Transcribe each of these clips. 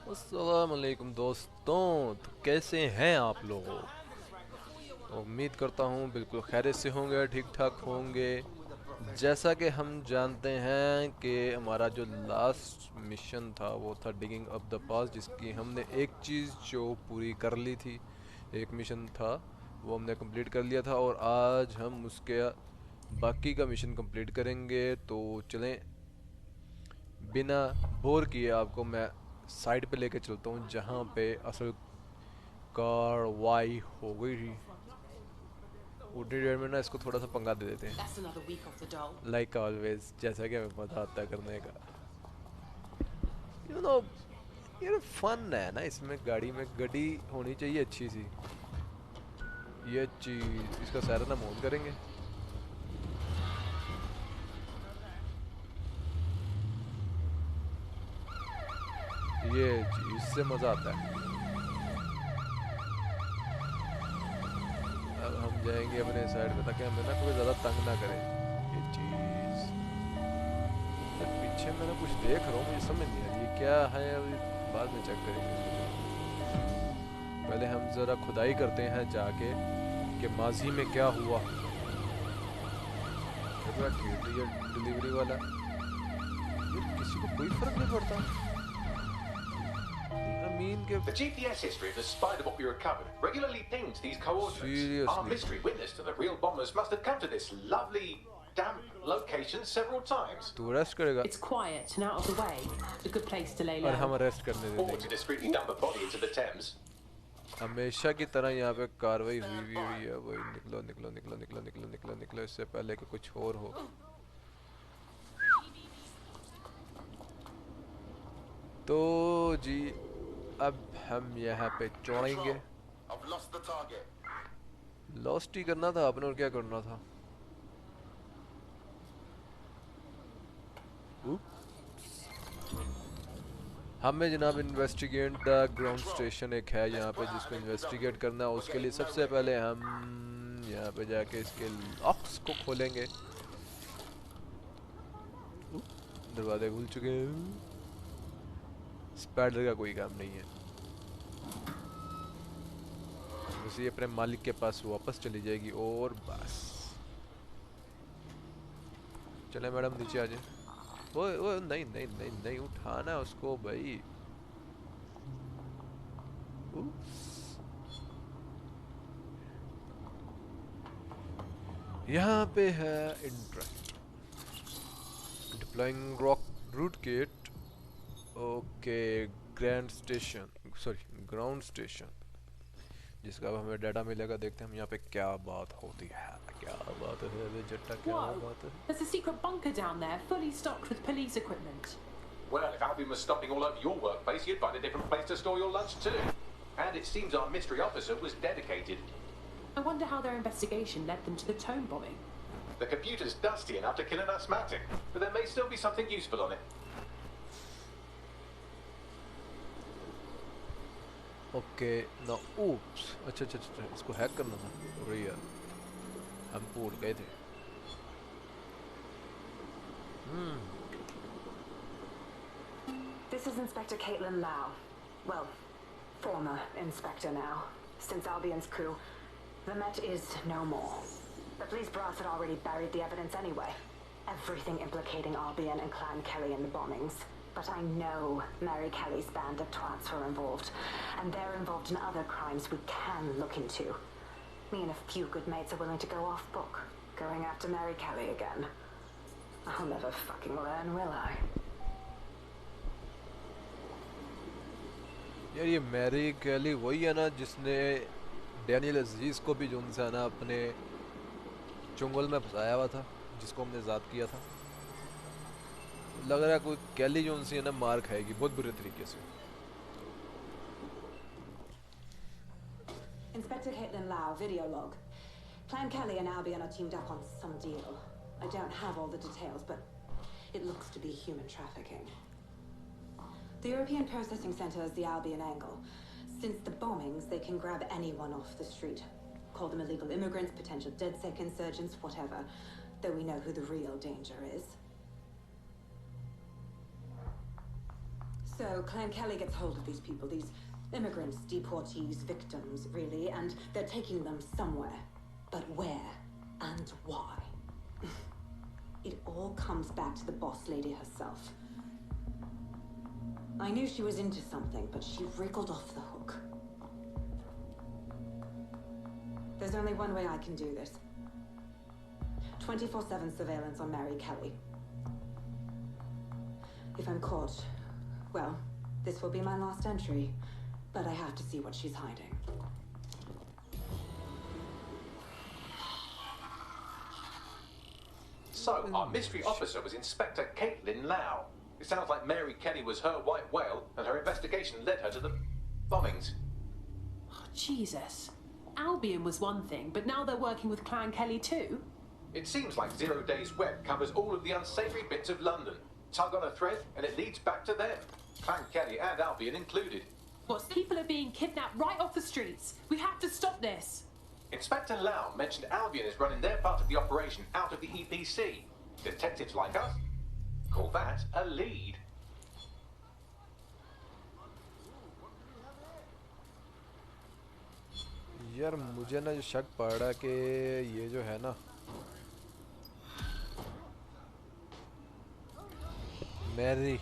अस्सलाम वालेकुम दोस्तों, तो कैसे हैं आप लोग? उम्मीद करता हूँ बिल्कुल खैरियत से होंगे, ठीक ठाक होंगे। जैसा कि हम जानते हैं कि हमारा जो लास्ट मिशन था वो था डिगिंग अप द पास, जिसकी हमने एक चीज़ जो पूरी कर ली थी। एक मिशन था वो हमने कंप्लीट कर लिया था और आज हम उसके बाकी का मिशन कंप्लीट करेंगे। तो चलें, बिना बोर किए आपको मैं साइड पे लेके चलता हूँ जहाँ पे असल कार्रवाई हो गई थी। उतनी देर में ना इसको थोड़ा सा पंगा दे देते हैं, लाइक ऑलवेज, जैसा कि हमें मज़ा आता है करने का। यू नो, ये फन है ना, इसमें गाड़ी में गड्डी होनी चाहिए अच्छी सी। ये चीज़ इसका सारा नाम ऑन करेंगे। ये चीज़ इससे मज़ा आता है। अब हम जाएंगे अपने साइड पे ताकि हमें ना कोई ज़्यादा तंग ना करे। ये चीज़ यार, पीछे मैं ना कुछ देख रहा हूँ, मुझे समझ नहीं आ रही ये क्या है। अभी बाद में चेक करेंगे इसको। पहले हम ज़रा खुदाई करते हैं जाके कि माजी में क्या हुआ। ये डिलीवरी वाला यार, किसी को कोई फर्क नहीं पड़ता। अमीन के The GPS history of the spider bot we recovered regularly pings these coordinates. Our seriously mystery witness to the real bombers must have come to this lovely, damp location several times. तू arrest करेगा It's quiet and out of the way. A good place to lay और हम low. Arrest करने दे Or to देंगे। discreetly dump a body into the Thames. हमेशा की तरह यहाँ पे कार्रवाई हुई है। वही निकलो निकलो निकलो निकलो निकलो निकलो निकलो, इससे पहले कि कुछ और हो। तो जी, अब हम यहाँ पे चढ़ेंगे। I've lost the target. Lost ही करना था आपने, और क्या करना था। हमें जनाब इन्वेस्टिगेट द ग्राउंड स्टेशन एक है यहाँ पे जिसको इन्वेस्टिगेट करना है। उसके लिए सबसे पहले हम यहाँ पे जाके इसके लॉक्स को खोलेंगे। दरवाजे खुल चुके हैं। स्पाइडर का कोई काम नहीं है, बस ये अपने मालिक के पास वापस चली जाएगी और बस। चले मैडम, नीचे आ जाए। ओए ओए, नहीं नहीं नहीं नहीं, उठाना है उसको भाई। यहाँ पे है इंट्रैक्ट, deploying rock root kit. Okay, grand station, sorry ground station, जिसका अब हमें डाटा मिलेगा। देखते हैं हम यहाँ पे क्या बात होती है। क्या बात है रे जट्टा, क्या Whoa! बात है। There's a secret bunker down there, fully stocked with police equipment. Well, if Albion was stopping all over your workplace, you'd find a different place to store your lunch too. And it seems our mystery officer was dedicated. I wonder how their investigation led them to the Tone bombing. The computer's dusty enough to kill an asthmatic, but there may still be something useful on it. Okay ना, oops, अच्छा अच्छा अच्छा, इसको hack करना था। अरे यार, हम भूल गए थे। This is Inspector Caitlin Lau. Well, former inspector now. Since Albion's coup, the Met is no more. The police brass had already buried the evidence anyway. Everything implicating Albion and Clan Kelley in the bombings. But I know Mary Kelly's band of twats were involved. And they're involved in other crimes we can look into. Me and a few good mates are willing to go off book, going after Mary Kelly again. I'll never fucking learn, will I? यार, ये Mary कैली वही है ना जिसने Daniel अजीज को भी जो है ना अपने चुंगल में फंसाया हुआ था, जिसको हमने ज़ाद किया था। लग रहा है कोई कैली जो है ना मार खाएगी बहुत बुरे तरीके से। Inspector Caitlin Lau, video log. Clan Kelley and Albion are teamed up on some deal. I don't have all the details, but it looks to be human trafficking. The European Processing Center is the Albion angle. Since the bombings, they can grab anyone off the street. Call them illegal immigrants, potential DedSec insurgents, whatever. Though we know who the real danger is. So, Clan Kelley gets hold of these people, these immigrants, deportees, victims, really, and they're taking them somewhere. But where and why? It all comes back to the boss lady herself. I knew she was into something, but she wriggled off the hook. There's only one way I can do this. 24/7 surveillance on Mary Kelley. If I'm caught, well, this will be my last entry, but I have to see what she's hiding. So, our mystery officer was Inspector Caitlin Lau. It sounds like Mary Kelley was her white whale, and her investigation led her to the bombings. Oh, Jesus. Albion was one thing, but now they're working with Clan Kelley too? It seems like 0 Days Web covers all of the unsavory bits of London. Tug on a thread, and it leads back to them. Clan Kelley and Albion included. What, people are being kidnapped right off the streets? We have to stop this. Inspector Lau mentioned Albion is running their part of the operation out of the EPC. Detectives like us call that a lead. यार मुझे ना जो शक पड़ रहा है कि ये जो है ना मैरी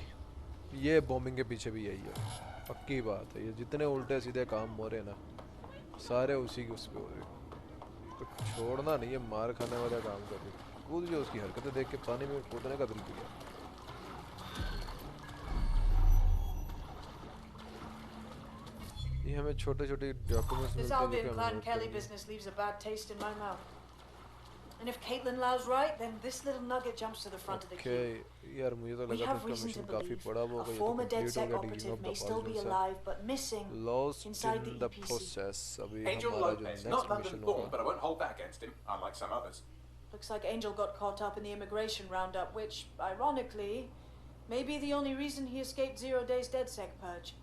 ये बॉम्बिंग के पीछे भी यही है पक्की बात है ये जितने उल्टे सीधे काम हो रहे हैं ना सारे उसी के उस पे हो रहे तो छोड़ना नहीं है मार खाने वाला काम कर रही कूद जो उसकी हरकतें देख के पानी में कूदने का दिल किया ये हमें छोटे-छोटे डॉक्यूमेंट्स This मिलते हैं Albion जो Clan हमें Kelley business leaves a bad taste in my mouth. And if Caitlin Lau's right, then this little nugget jumps to the front of the queue. Okay यार मुझे तो We लगा था have इसका reason to मिशन काफी believe बड़ा a होगा ये तो former कंप्लीट हो DedSec गया dealing operative of may the still be poison alive, but missing lost inside in the the EPC. Process अभी Angel हमारा जो Lopez, next not mission London born, होगा but I won't hold that against him, unlike some others. Looks like Angel got caught up in the immigration roundup, which, ironically, may be the only reason he escaped 0 Days DedSec purge.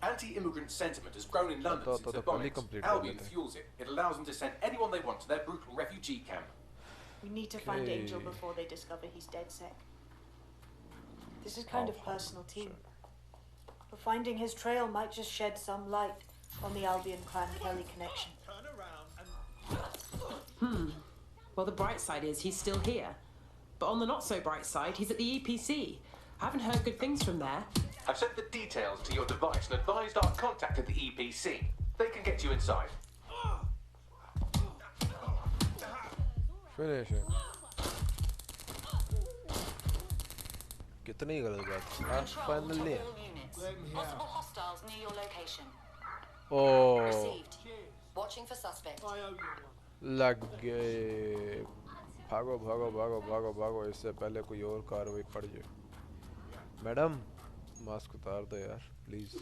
Anti-immigrant sentiment has grown in London since the पहले bombings. complete कर Albion देते हैं। fuels it. It allows them to send anyone they want to their brutal refugee camp. We need to find Okay. Angel before they discover he's DedSec. This is kind of personal too. But finding his trail might just shed some light on the Albion Clan Kelley connection. Well, the bright side is he's still here. But on the not so bright side, he's at the EPC. I haven't heard good things from there. I've sent the details to your device and advised our contact at the EPC. They can get you inside. Finish है कितनी गलत बात हाँ finally Possible hostiles near your location. Oh Received. Watching for suspect. लग गए भागो भागो भागो भागो भागो इससे पहले कोई और कार्रवाई पड़ जाए मैडम मास्क उतार दो यार please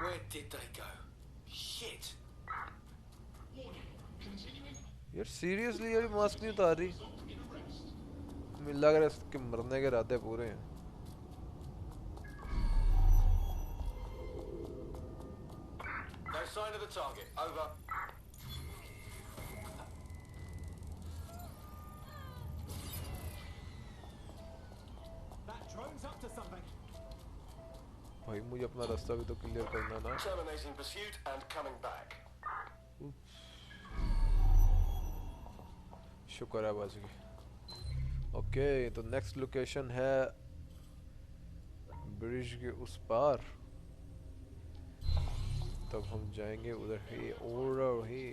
Where did they go? Shit. यार सीरियसली यार मास्क नहीं उतार रही मुझे लग रहा है इसके मरने के इरादे पूरे हैं No sign of the target. Over. भाई मुझे अपना रास्ता भी तो क्लियर करना ना Terminating pursuit and coming back. शुक्र है बच गई ओके तो नेक्स्ट लोकेशन है ब्रिज के उस पार तब हम जाएंगे उधर ही और ही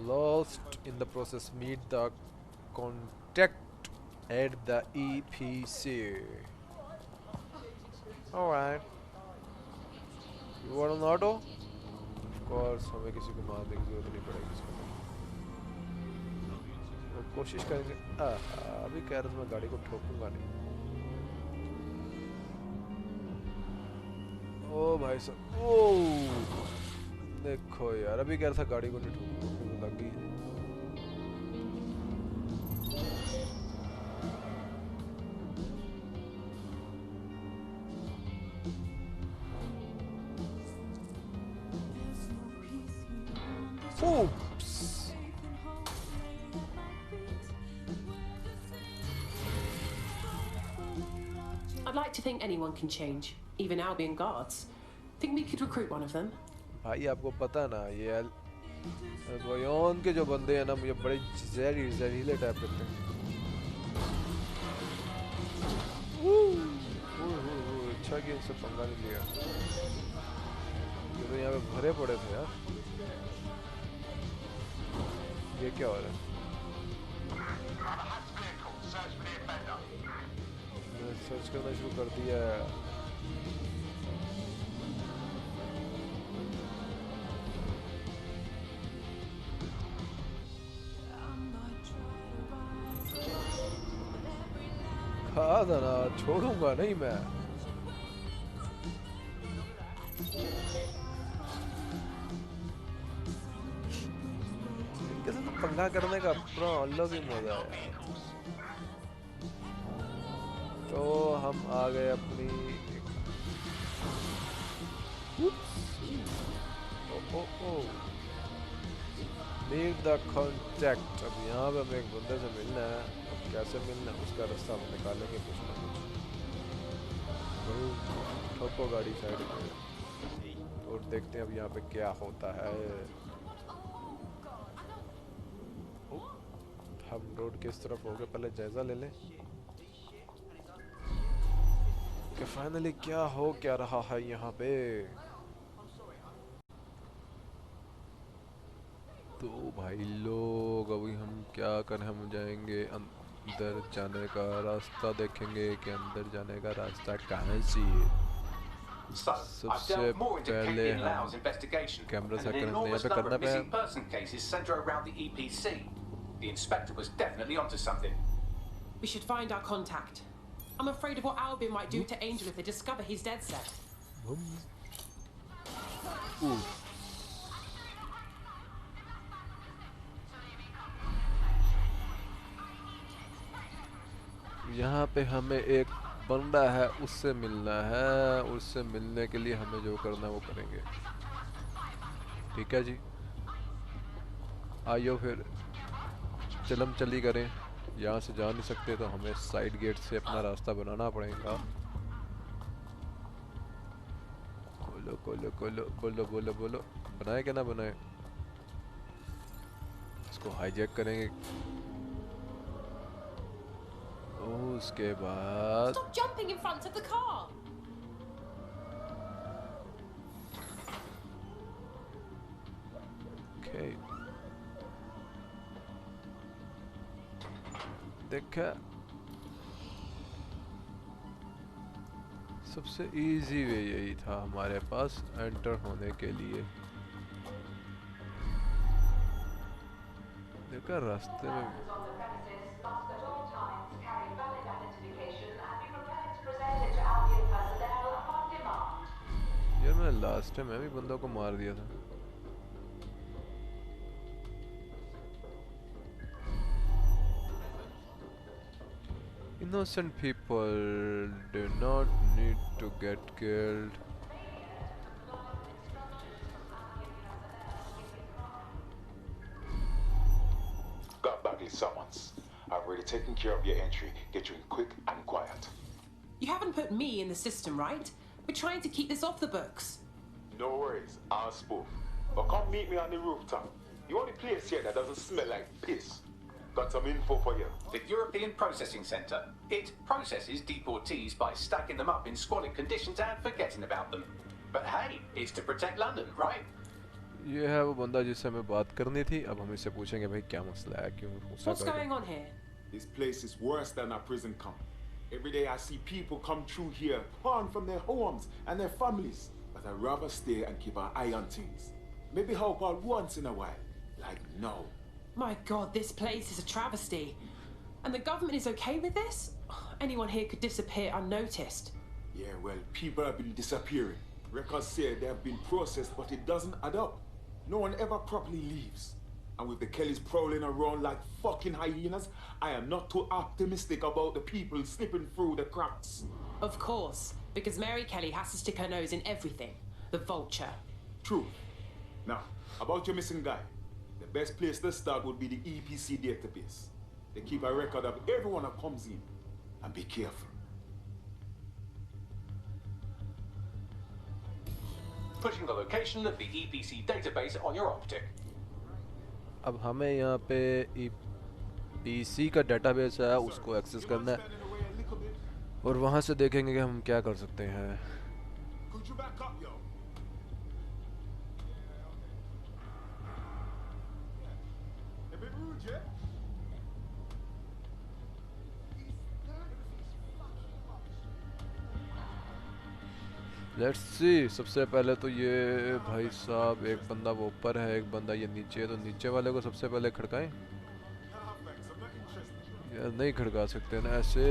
lost in the process meet the contact at the EPC alright you want an auto of course हमें किसी को मारने की जरूरत नहीं पड़ेगी इसके लिए वो कोशिश करेंगे अभी कह रहा था मैं गाड़ी को ठोकूंगा नहीं ओ भाई साहब ओ देखो यार अभी कह रहा था गाड़ी को नहीं ठोकूंगा लग गई Oops. I'd like to think anyone can change, even Albion guards. Think we could recruit one of them? भाई आपको पता ना ये अल्बोयन के जो बंदे हैं ना मुझे बड़े जहरीले टाइप लगते हैं। अच्छा कि इनसे पंगा नहीं लिया, ये तो यहाँ पे भरे पड़े थे यार। ये क्या हो रहा है? मैंने सर्च करना शुरू कर दिया है। कहा था ना छोड़ूंगा नहीं मैं। इनके साथ पंगा करने का अपना अलग ही मजा है। तो हम आ गए अपनी नीड द कॉन्टैक्ट। अब यहाँ पे हमें एक बंदे से मिलना है। अब कैसे मिलना है उसका रास्ता हम निकालेंगे कुछ ना कुछ। ठोको गाड़ी साइड में और देखते हैं अब यहाँ पे क्या होता है। हम रोड किस तरफ हो गए पहले जायजा ले लें कि फाइनली क्या हो क्या रहा है यहाँ पे। तो भाई लोग अभी हम क्या करें, हम जाएंगे अंदर जाने का रास्ता देखेंगे कि अंदर जाने का रास्ता कहाँ से है। सबसे पहले हम कैमरा से करने यहाँ पे करना पे The inspector was definitely onto something. We should find our contact. I'm afraid of what Albion might do to Angel if they discover he's dead set. यहाँ पे हमें एक बंदा है उससे मिलना है। उससे मिलने के लिए हमें जो करना है वो करेंगे। ठीक है जी, आइयो फिर चलम चली करें। यहाँ से जा नहीं सकते तो हमें साइड गेट से अपना रास्ता बनाना पड़ेगा। बोलो बोलो बोलो बोलो बोलो बोलो, बनाए क्या ना बनाए। इसको हाईजैक करेंगे। उसके बाद Stop jumping in front of the car. Okay. देखा, सबसे इजी वे यही था हमारे पास एंटर होने के लिए। देखा रास्ते में यार मैंने लास्ट टाइम मैं भी बंदों को मार दिया था। Innocent people do not need to get killed. Got Bagley's summons. I've already taken care of your entry. Get you in quick and quiet. You haven't put me in the system, right? We're trying to keep this off the books. No worries, I'll spoof. But come meet me on the rooftop. The only place here that doesn't smell like piss. Got some info for you. The European Processing Centre. It processes deportees by stacking them up in squalid conditions and forgetting about them. But hey, it's to protect London, right? ये है वो बंदा जिससे हमें बात करनी थी। अब हम इससे पूछेंगे भाई क्या मसला है, क्यों गुस्सा What's कर रहे going हैं? on here? This place is worse than a prison camp. Every day I see people come through here, torn from their homes and their families. But I'd rather stay and keep an eye on things. Maybe help out once in a while. Like now. My God, this place is a travesty. And the government is okay with this? Anyone here could disappear unnoticed. Yeah, well, people have been disappearing. Records say they have been processed, but it doesn't add up. No one ever properly leaves. And with the Kelleys prowling around like fucking hyenas, I am not too optimistic about the people slipping through the cracks. Of course, because Mary Kelley has to stick her nose in everything. The vulture. True. Now, about your missing guy. The best place to start would be the EPC database. They keep a record of everyone that comes in. And be careful. putting the location of the EPC database on your optic. अब हमें यहाँ पे EPC का database है, उसको access करना है और वहाँ से देखेंगे कि हम क्या कर सकते हैं। Could you back up, yo? A bit rude, yeah? Let's see. सबसे पहले तो ये भाई साहब, एक बंदा वो ऊपर है, एक बंदा ये नीचे है, तो नीचे वाले को सबसे पहले खड़काएं। यार नहीं खड़का सकते ना ऐसे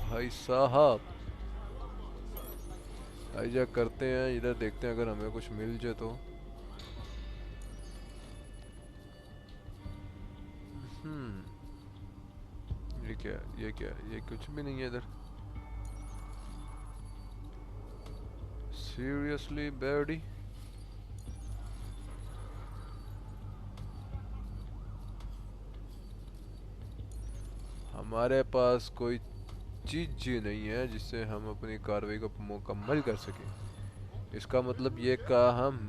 भाई साहब। हाईजैक करते हैं, इधर देखते हैं अगर हमें कुछ मिल जाए तो। ये क्या, ये क्या, ये कुछ भी नहीं है इधर। Seriously baddie. हमारे पास कोई चीज ही नहीं है जिससे हम अपनी कार्रवाई को मुकम्मल कर सकें। इसका मतलब ये काम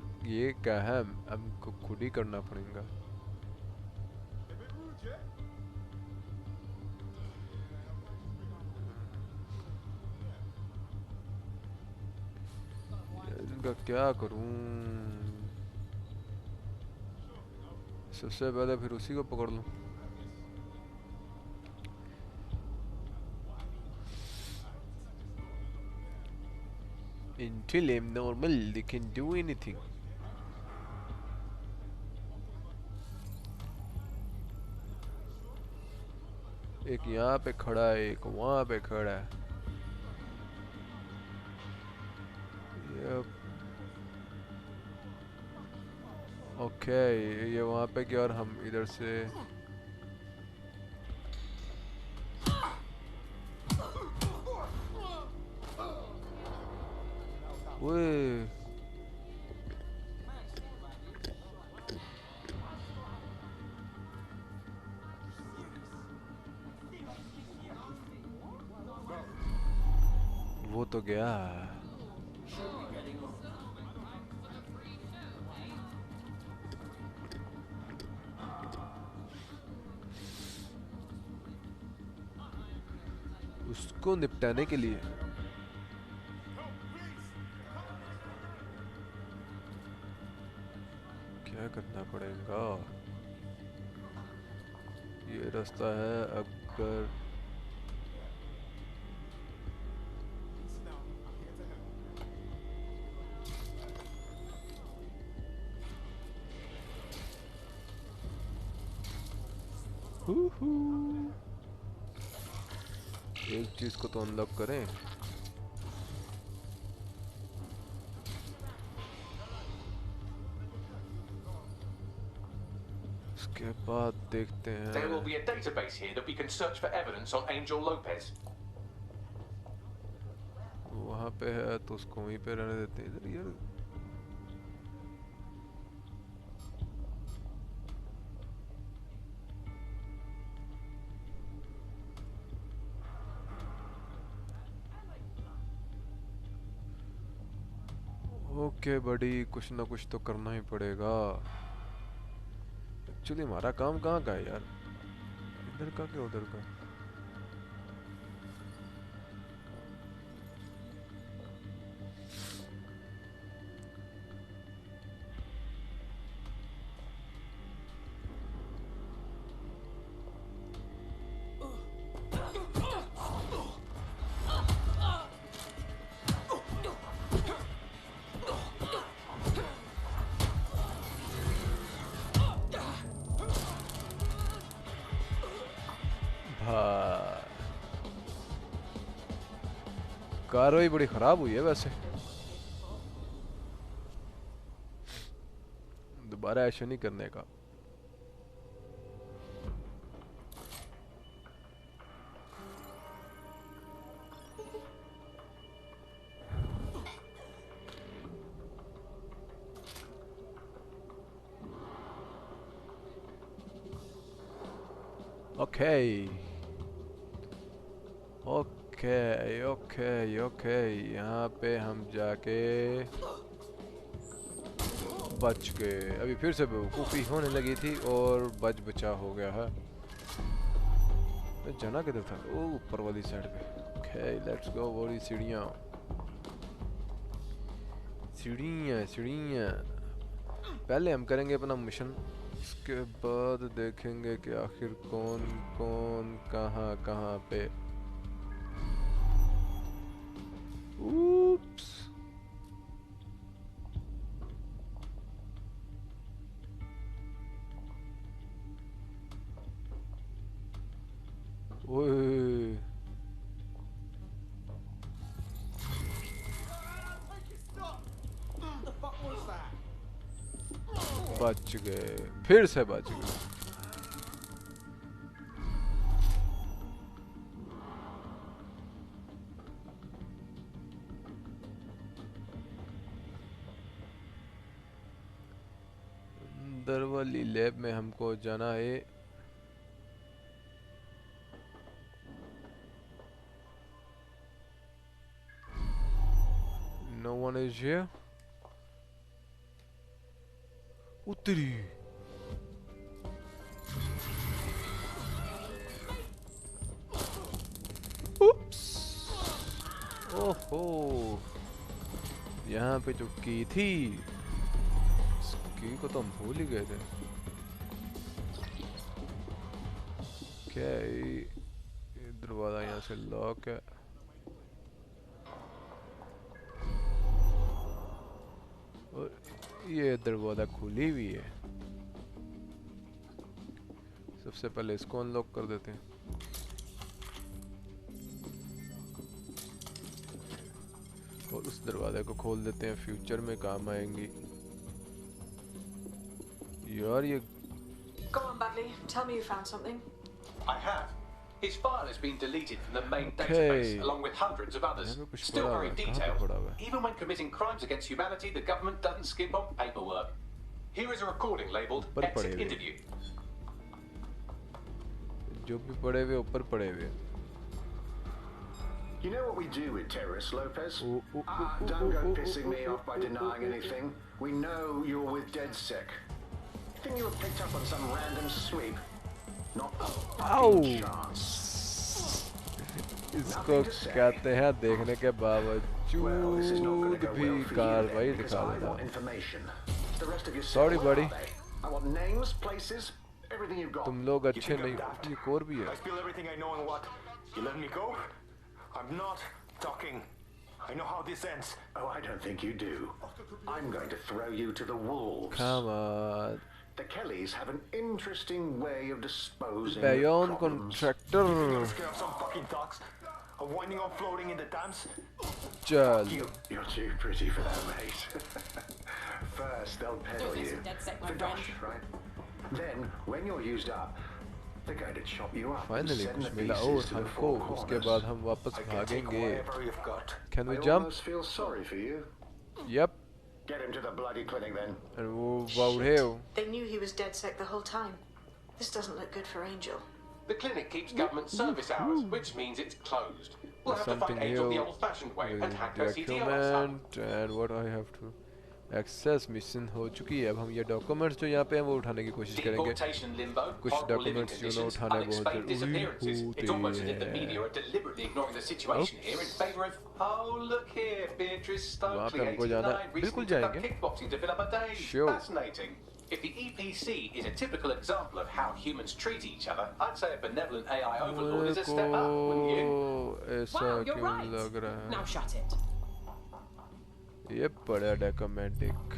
हमको खुद ही करना पड़ेगा। इनका क्या करूं? सबसे पहले फिर उसी को पकड़ लूं। Until I'm normal, they can do anything. एक यहाँ पे खड़ा है, एक वहाँ पे खड़ा है। ओके, ये वहाँ पे गया और हम इधर से ओए वो तो गया। उसको निपटाने के लिए क्या करना पड़ेगा? ये रास्ता है। अगर एक चीज को तो अनलॉक करें। उसके बाद देखते हैं। There will be a database here that we can search for evidence on Angel Lopez. वहाँ पे है तो उसको वहीं पे रहने देते हैं। इधर यार ओके बड़ी, कुछ ना कुछ तो करना ही पड़ेगा। एक्चुअली हमारा काम कहाँ का है यार? इधर का क्या उधर का? कार्रवाई बड़ी खराब हुई है वैसे। दोबारा ऐसा नहीं करने का। ओके ओके ओके ओके, यहाँ पे हम जाके बच गए। अभी फिर से बेवकूफ़ी होने लगी थी और बच बचा हो गया है। जाना किधर था? ओ ऊपर वाली साइड पे। Okay let's go. वो रही सीढ़ियाँ सीढ़ियाँ सीढ़ियाँ। पहले हम करेंगे अपना मिशन, उसके बाद देखेंगे कि आखिर कौन कौन कहाँ कहाँ पे। Oops. ओए बच गए, फिर से बच गए। अंदर वाली लैब में हमको जाना है। No one is here. उतरी। Oops. ओहो, यहाँ पे जो की थी, इस की को तो हम भूल ही गए थे। क्या ये दरवाजा यहाँ से लॉक है? और ये दरवाजा खुली हुई है। सबसे पहले इसको अनलॉक कर देते हैं। और उस दरवाजे को खोल देते हैं, फ्यूचर में काम आएंगी। यार ये Go on, Bagley. Tell me you found something. I have. His file has been deleted from the main Okay. database, along with hundreds of others. यहाँ पे कुछ Still पड़ा very हुआ है, कहाँ पे detailed. पड़ा हुआ है? Even when committing crimes against humanity, the government doesn't skimp on paperwork. Here is a recording labelled ऊपर पड़े Exit हुए। Interview. जो भी पड़े हुए ऊपर पड़े हुए। You know what we do with terrorists, Lopez? Oh, Don't go pissing me off by denying anything. We know you're with DedSec. You think you were picked up on some random sweep? Not a fucking chance. इसको कहते हैं देखने के Well, this is not going बावजूद to go भी well for you कार्रवाई then, because दिखा I want देना। information. The rest of your Sorry, set, where buddy. are they? I want names, places, everything you've got. तुम लोग अच्छे think I'm नहीं। daft? ये और भी है। I spill everything I know and what? You let me go? I'm not talking. I know how this ends. Oh, I don't think you do. I'm going to throw you to the wolves. Come on. The Kelleys have an interesting way of disposing Beyond of problems. contractor. You're scared of some fucking thugs? Of winding up floating in the Thames? चल। You're too pretty for that, mate. First, they'll peddle Don't you. think that's like my For dosh, right? Then, when you're used up, they're going to chop you up and Finally send कुछ the मिला pieces और to the हमको। four उसके corners. बाद हम वापस I can take भागेंगे। whatever you've got. Can we I jump? almost feel sorry for you. Yep. Get him to the bloody clinic then. And वो बावड़े हो। They knew he was DedSec the whole time. This doesn't look good for Angel. The clinic keeps government service hours, which means it's closed. We'll have to Something find Angel the here old-fashioned way with and hack her CTO up. document and what I have to access mission हो चुकी है। अब हम ये documents जो यहाँ पे हैं वो उठाने की कोशिश करेंगे। Deportation limbo, कुछ horrible living डॉक्यूमेंट्स जो ना conditions, उठाने बहुत unexplained disappearances. जरूरी It's almost as if the होती media है। are deliberately ignoring the situation here in favour of, oh look here, Beatrice वहाँ Stokely, पे हमको जाना 89, है। बिल्कुल recently took up जाएंगे। kickboxing to fill up a day. Sure. Fascinating. If the EPC is a typical example of how humans treat each other, I'd say a benevolent AI overlord is a step up, wouldn't you? ऐसा Wow, you're क्यों right. लग रहा है? Now shut it. ये बड़ा डॉक्यूमेंटिक।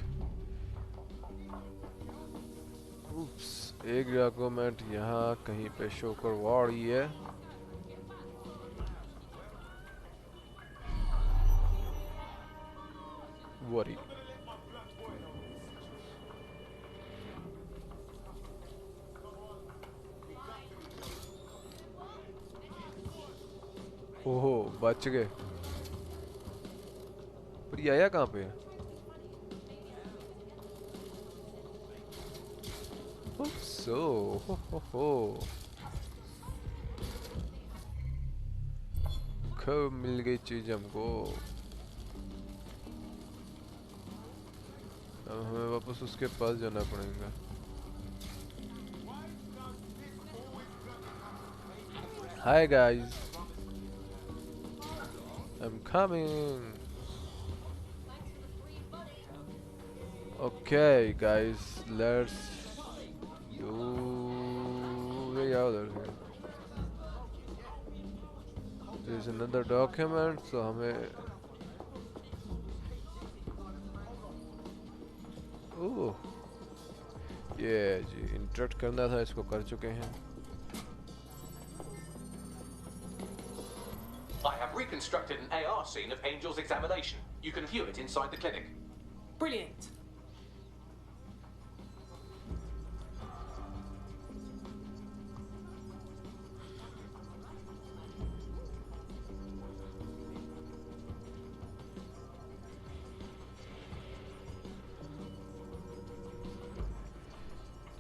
उप्स, एक document यहाँ कहीं पे शो करवा रही है। वरी। ओहो बच गए। पर ये आया कहाँ पे है? सो हो कब मिल गई चीज हमको। अब हमें वापस उसके पास जाना पड़ेगा। Hi guys, I'm coming. Okay guys, let's do way out of here. There's another document, so हमें ये जी इंटरप्ट करना था, इसको कर चुके हैं। I have reconstructed an AR scene of Angel's examination. You can view it inside the clinic. Brilliant.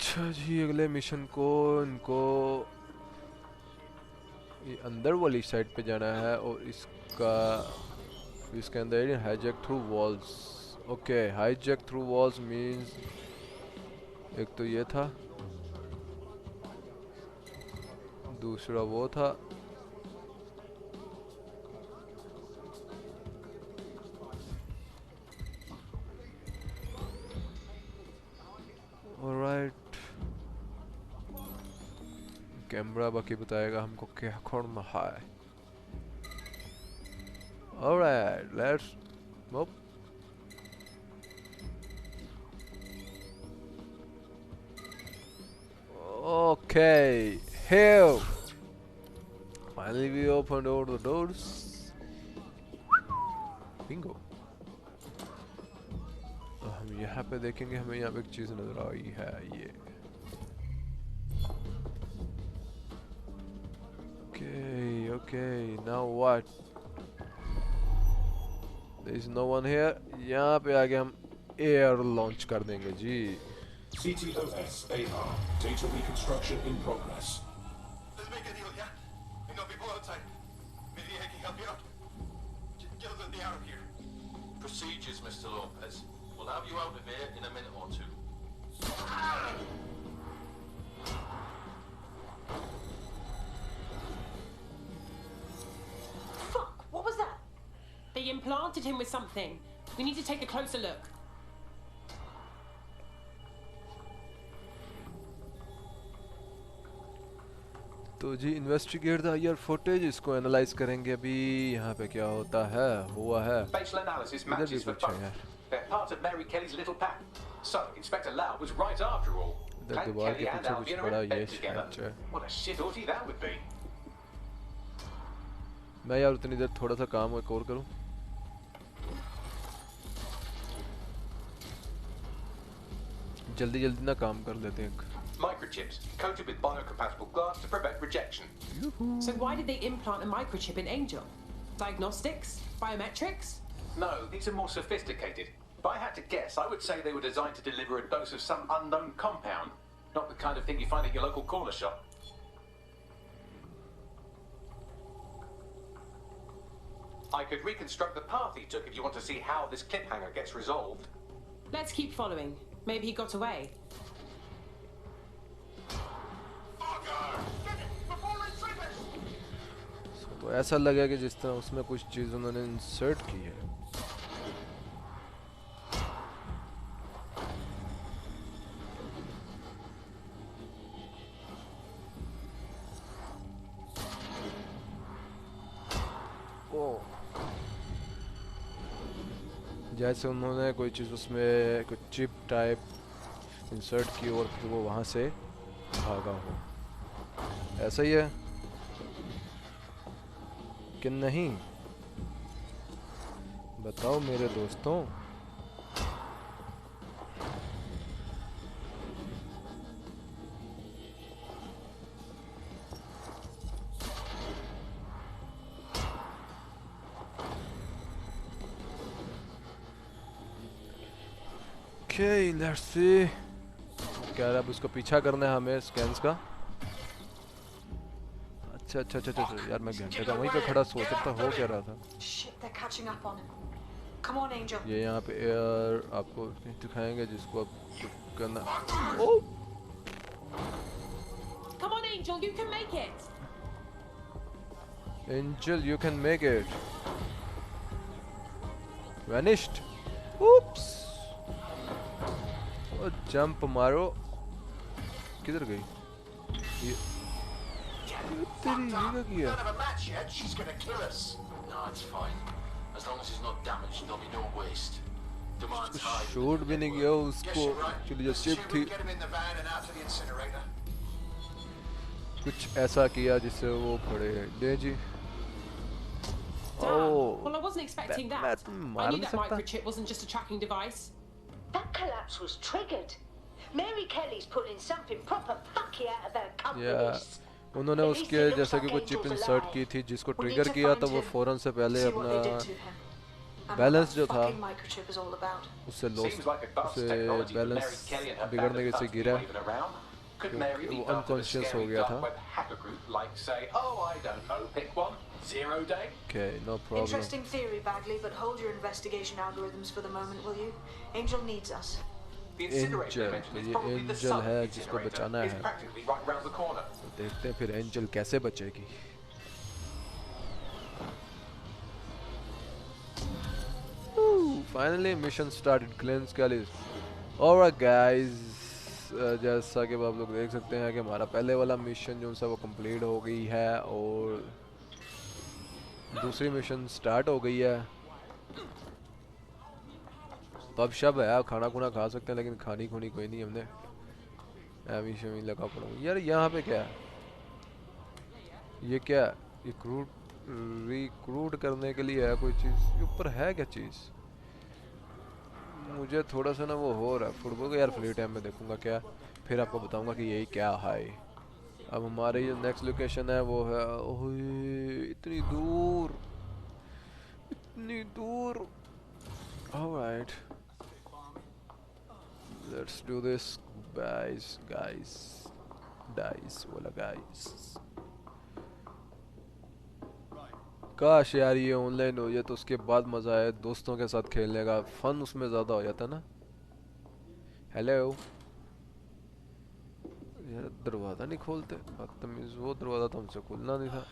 अच्छा जी, अगले मिशन को इनको ये अंदर वाली साइड पे जाना है और इसके अंदर hijack through walls. Okay, hijack through walls means एक तो ये था, दूसरा वो था। ऑलराइट, कैमरा बाकी बताएगा हमको क्या करना है। Alright, let's move. Okay, here. Finally, we opened all the doors. Bingo. हम यहाँ पे देखेंगे, हमें यहाँ पे एक चीज नजर आई है, ये। Okay, okay. Now what? There is no one here. यहाँ पे आगे हम एयर लॉन्च कर देंगे जी। CTOS AR. Data reconstruction in progress. Let's make a deal, yeah? Ain't gonna be people outside. Maybe I can help you out. Get the arrow here. Procedures, Mr. Lopez. We'll have you out of here in a minute or two. Fuck! What was that? They implanted him with something. We need to take a closer look. तो जी investigate the year footage, इसको analyse करेंगे अभी। यहाँ पे क्या होता है, हुआ है। Facial analysis matches for both. They're part of Mary Kelley's little pack. So Inspector Lau was right after all. इधर दीवार के पीछे कुछ बड़ा ये है। What a shit orgy that would be. मैं यार उतनी देर थोड़ा सा काम एक और करूँ। जल्दी जल्दी ना काम कर लेते हैं। Microchips coated with biocompatible glass to prevent rejection. So why did they implant a microchip in Angel? Diagnostics? Biometrics? No, these are more sophisticated. If I had to guess, I would say they were designed to deliver a dose of some unknown compound. Not the kind of thing you find at your local corner shop. I could reconstruct the path he took if you want to see how this cliffhanger gets resolved. Let's keep following. Maybe he got away. तो ऐसा लगा कि जिस तरह उसमें कुछ चीज़ उन्होंने insert की है। जैसे उन्होंने कोई चीज़ उसमें कुछ चिप टाइप इंसर्ट की और फिर वो वहाँ से भागा हो। ऐसा ही है कि नहीं, बताओ मेरे दोस्तों। Okay, let's see. क्या अब उसको पीछा करना है हमें स्कैन्स का। अच्छा यार मैं घंटे का वहीं पे खड़ा सोच रहा था, हो क्या रहा था। Shit, they're catching up on him. Come on, Angel. ये यहाँ पे एयर आपको दिखाएंगे जिसको आप करना। ओह Come on, Angel, you can make it. Angel, you can make it. Vanished. Oops. और जंप मारो। किधर गई? ये तेरी ये क्या किया? Don't have a match yet. She's gonna kill us. No, it's fine. As long as it's not damaged, there'll be no waste. Demand's high. Shoot भी नहीं किया उसको। चली जो शिप थी। Get him in the van and out to the incinerator. कुछ ऐसा किया जिससे वो खड़े ले जी। Damn. Well, I wasn't expecting that. I मार knew नहीं that सकता। microchip wasn't just a tracking device. That collapse was triggered. Mary Kelly's putting something proper fucky out of her company Yeah. lists. उन्होंने उसके जैसे कि कोई chip insert की थी जिसको ट्रिगर किया तो वो फौरन से पहले अपना बैलेंस जो था उससे लॉस उससे बैलेंस बिगड़ने के से गिरा वो अनकॉन्शियस हो गया था। Okay, no problem. Interesting theory, Bagley, but hold your investigation algorithms for the moment, will you? Angel needs us. Angel, तो ये एंजल है जिसको बचाना है। तो देखते हैं फिर एंजल कैसे बचेगी। Finally mission started. Glenn's Kelley. Alright guys, जैसा कि आप लोग देख सकते हैं कि हमारा पहले वाला मिशन जो सा वो कंप्लीट हो गई है और दूसरी मिशन स्टार्ट हो गई है। पब शब है, खाना खुना खा सकते हैं लेकिन खानी खुनी कोई नहीं हमने एमी शमी लगा पड़ा हूँ। यार यहाँ पे क्या है? ये क्या है? ये रिक्रूट करने के लिए है कोई चीज़? ये ऊपर है क्या चीज़? मुझे थोड़ा सा ना वो हो रहा है फुटबॉल को। यार फ्री टाइम में देखूंगा क्या, फिर आपको बताऊंगा कि यही क्या है। अब हमारी जो नेक्स्ट लोकेशन है वो है इतनी दूर, इतनी दूर। Alright, let's do this guys. Dice बोला गाइस। काश यार ये ऑनलाइन हो जाए तो उसके बाद मजा आए दोस्तों के साथ खेलने का, फन उसमें ज्यादा हो जाता ना। हेलो यार, दरवाजा नहीं खोलते बदतमीज। वो दरवाजा तो हमसे खुलना नहीं था।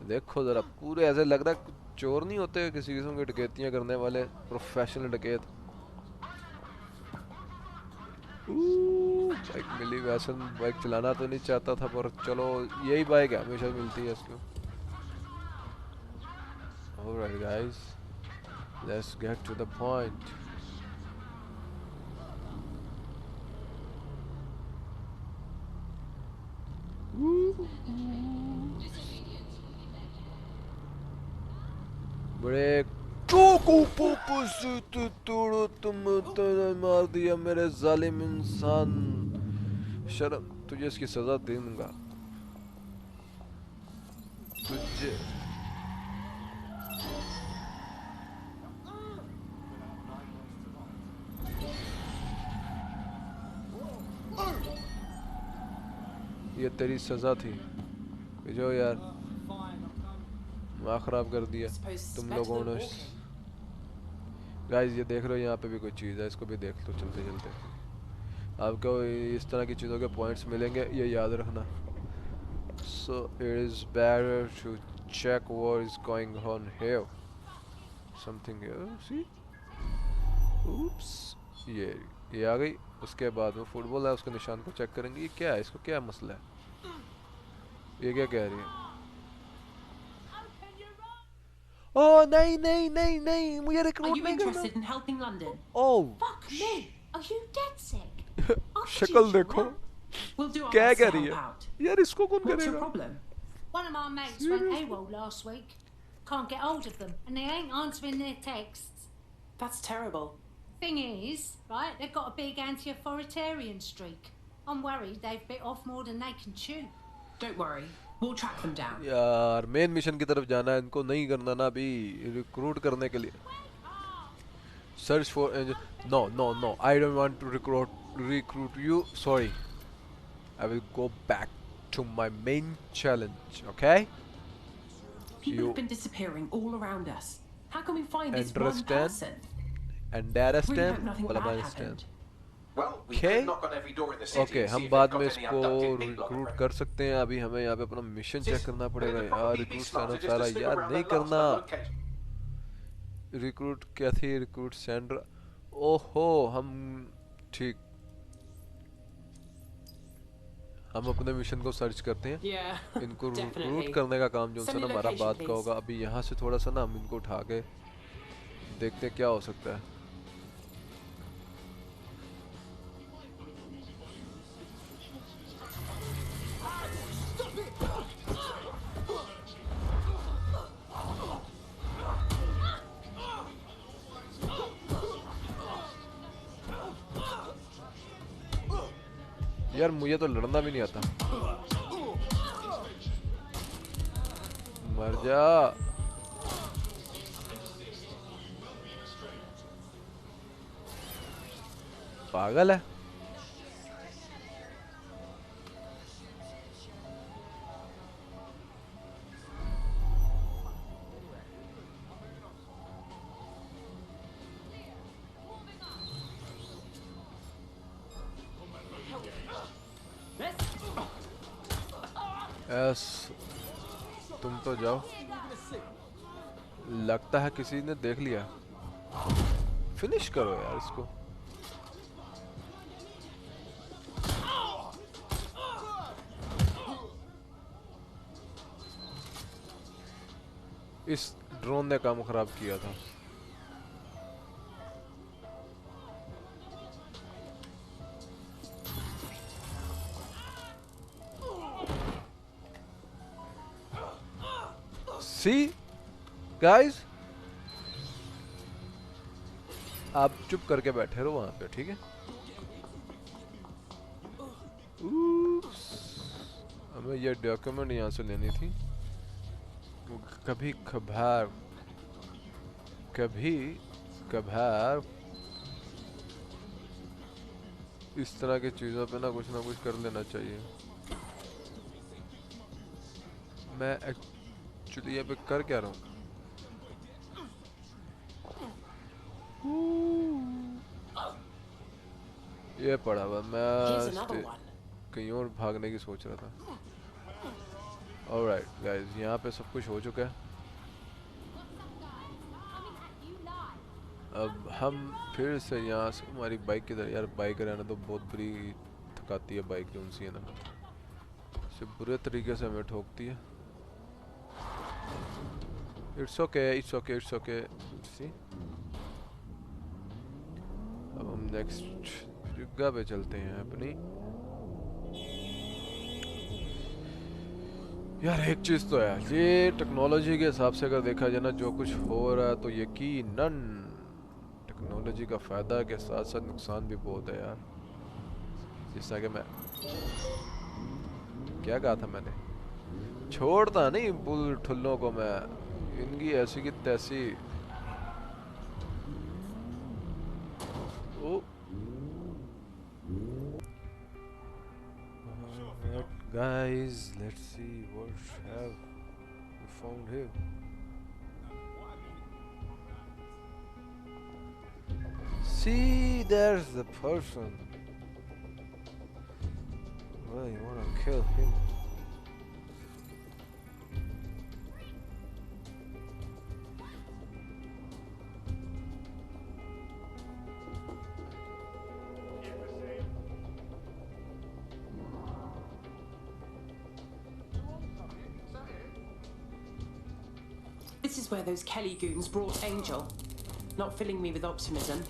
देखो जरा, पूरे ऐसे लग रहा है चोर नहीं होते किसी किस्म की डकैतियां करने वाले, प्रोफेशनल डकैत। बाइक मिली, वैसे बाइक चलाना तो नहीं चाहता था पर चलो यही बाइक है हमेशा मिलती है इसको। Alright guys, let's get to the point. Break तुम मार दिया मेरे जालिम इंसान। शर्म, तुझे इसकी सजा दे दूंगा तुझे। ये तेरी सजा थी। जो यार माँ खराब कर दिया तुम लोगों ने। गाइस ये देख रहे हो, यहाँ पे भी कोई चीज़ है, इसको भी देख लो चलते चलते। आपको इस तरह की चीज़ों के पॉइंट्स मिलेंगे, ये याद रखना। So it is better to check what is going on here. Something here, see. oops, ये आ गई। उसके बाद वो फुटबॉल है, उसके निशान को चेक करेंगे। ये क्या है, इसको क्या मसला है? ये क्या कह रही है? ओह नहीं नहीं नहीं नहीं, मुझे रिक्रूट नहीं करना। ओह Fuck me! Are you dead sick? शक्ल देखो क्या कह रही है यार, इसको कौन करेगा? One of my mates went AWOL last week. Can't get hold of them, and they ain't answering their texts. That's terrible. Thing is, right, they've got a big anti-authoritarian streak. I'm worried they've bit off more than they can chew. Don't worry, we'll track them down. यार main mission की तरफ जाना है, इनको नहीं करना ना अभी रिक्रूट करने के लिए। Search for no no no, I don't want to recruit you, sorry. I will go back to my main challenge, okay? People You have been disappearing all around us. How can we find this one understand? person? Really hope nothing Well, I bad understand. happened. Well, we Okay. could knock on every door in the city Okay, and see हम if बाद they've में got any इसको abducted people on the recruit ground. कर सकते हैं. अभी हमें यहाँ पे अपना मिशन चेक करना But पड़ेगा it'd यार. probably be recruit smarter centre just to सारा slip याद around नहीं that last करना. location. रिक्रूट क्या थी? Recruit centre. ओहो, हम ठीक. हम अपने मिशन को सर्च करते हैं. Yeah, इनको रिक्रूट definitely. करने का काम जो Send उनसे me ना हमारा location, बात का please. होगा. अभी यहाँ से थोड़ा सा ना हम इनको उठा के देखते हैं क्या हो सकता है. यार मुझे तो लड़ना भी नहीं आता. मर जा. पागल है. एस तुम तो जाओ. लगता है किसी ने देख लिया. फिनिश करो यार इसको. इस ड्रोन ने काम खराब किया था. See, guys, आप चुप करके बैठे रहो वहां पे, ठीक है? हमें ये डॉक्यूमेंट यहाँ से लेनी थी. कभी कभार इस तरह की चीज़ों पे ना कुछ कर लेना चाहिए. मैं एक्चुअली यहाँ पे कर क्या रहा हूँ? ये पड़ा हुआ. मैं कहीं और भागने की सोच रहा था. ऑलराइट गाइस, यहाँ पे सब कुछ हो चुका है. अब हम फिर से यहाँ से हमारी बाइक की तरह. यार बाइक रहना तो बहुत बुरी थकाती है. बाइक जो उनसी है ना, इसे बुरे तरीके से हमें ठोकती है. It's okay. सी, अब हम नेक्स्ट जगह पे चलते हैं अपनी. यार एक चीज़ तो है, ये टेक्नोलॉजी के हिसाब से अगर देखा जाए ना, जो कुछ हो रहा है तो यकीनन टेक्नोलॉजी का फ़ायदा के साथ साथ नुकसान भी बहुत है यार. जिस तरह के मैं क्या कहा था, मैंने छोड़ता नहीं बुल ठुल्लों को मैं. इनकी ऐसी की तैसी. ओ guys, let's see what have we found here. See, there's the person. Well, you wanna kill him? This is where those Kelley goons brought Angel. Not filling me with optimism.